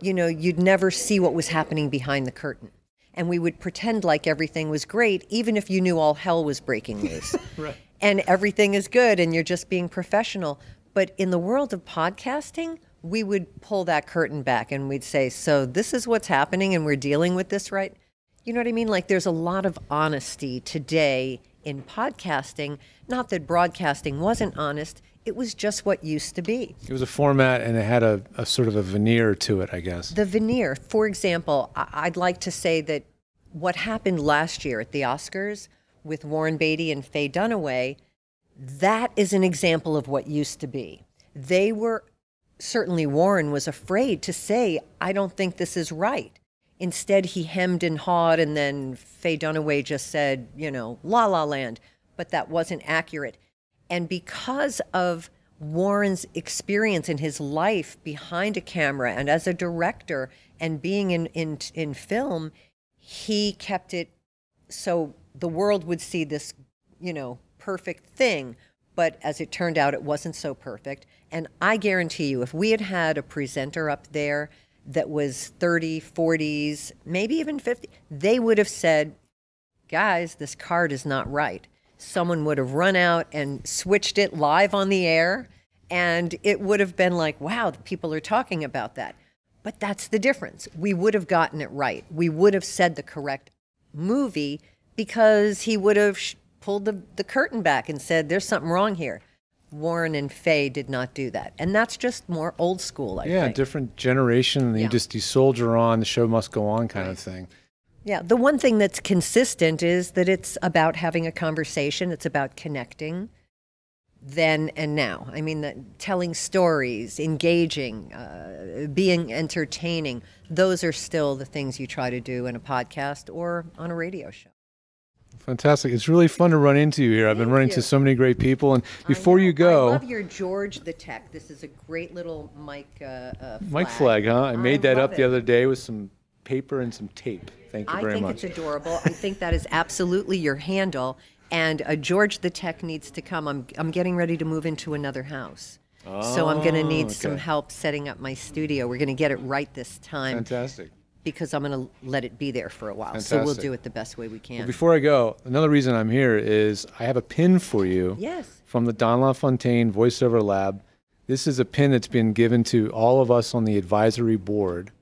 you'd never see what was happening behind the curtain. And we would pretend like everything was great, even if you knew all hell was breaking loose.
Right.
And everything is good, and you're just being professional. But in the world of podcasting, we would pull that curtain back, and we'd say, so this is what's happening, and we're dealing with this, right? You know what I mean? Like, there's a lot of honesty today in podcasting. Not that broadcasting wasn't honest, it was just what used to be.
It was a format, and it had a sort of a veneer to it, I guess.
The veneer, for example, I'd like to say that what happened last year at the Oscars with Warren Beatty and Faye Dunaway, that is an example of what used to be. They were, certainly Warren was afraid to say, I don't think this is right. Instead, he hemmed and hawed, and then Faye Dunaway just said, La La Land. But that wasn't accurate. And because of Warren's experience in his life behind a camera and as a director and being in film, he kept it so the world would see this, perfect thing. But as it turned out, it wasn't so perfect. And I guarantee you, if we had had a presenter up there that was 30, 40s, maybe even 50, they would have said, guys, this card is not right. Someone would have run out and switched it live on the air, and it would have been like, wow, people are talking about that. But that's the difference. We would have gotten it right. We would have said the correct movie because he would have pulled the curtain back and said, there's something wrong here. Warren and Faye did not do that. And that's just more old school, I think.
Yeah, different generation.
Yeah.
You soldier on, the show must go on kind of thing.
Yeah, the one thing that's consistent is that it's about having a conversation. It's about connecting then and now. I mean, telling stories, engaging, being entertaining. Those are still the things you try to do in a podcast or on a radio show.
Fantastic. It's really fun to run into you here. I've been running into so many great people. And before you go...
I love your George the Tech. This is a great little mic flag.
Mic flag, huh? I made that up the other day with some paper and some tape. Thank you very much.
I think it's adorable. I think that is absolutely your handle. And George the Tech needs to come. I'm getting ready to move into another house. So I'm going to need some help setting up my studio. We're going to get it right this time.
Fantastic.
Because I'm going to let it be there for a while.
Fantastic.
So we'll do it the best way we can.
Well, before I go, another reason I'm here is I have a pin for you.
Yes.
From the Don LaFontaine Voiceover Lab. This is a pin that's been given to all of us on the advisory board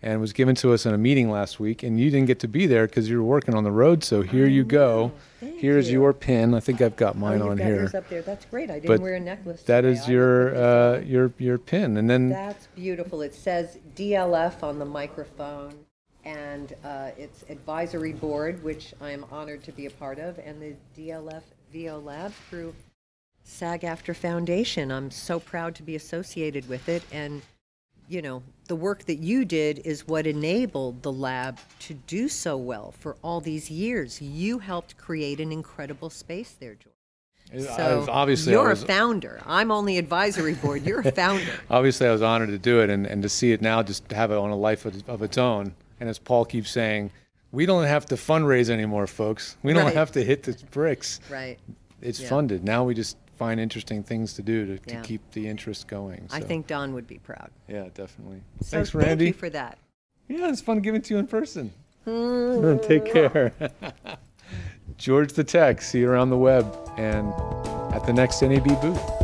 and was given to us in a meeting last week, and you didn't get to be there because you were working on the road, so here you go. Here's your pin. I think I've got mine on here.
Yours up there. That's great. I didn't wear a necklace
that
today.
Is your pin. And then
that's beautiful. It says DLF on the microphone, and it's advisory board, which I am honored to be a part of, and the DLF VO Lab through SAG-AFTRA Foundation. I'm so proud to be associated with it, and the work that you did is what enabled the lab to do so well for all these years. You helped create an incredible space there, George. So
obviously
you're a founder. I'm only advisory board. You're a founder.
Obviously, I was honored to do it, and to see it now, just to have it on a life of its own. And as Paul keeps saying, we don't have to fundraise anymore, folks. We don't have to hit the bricks.
Right.
It's funded. Now we just find interesting things to do to keep the interest going. So.
I think Don would be proud.
Yeah, definitely.
So
thanks, Randy.
Thank you for that.
Yeah, it's fun giving it to you in person. Take care. George the Tech. See you around the web and at the next NAB booth.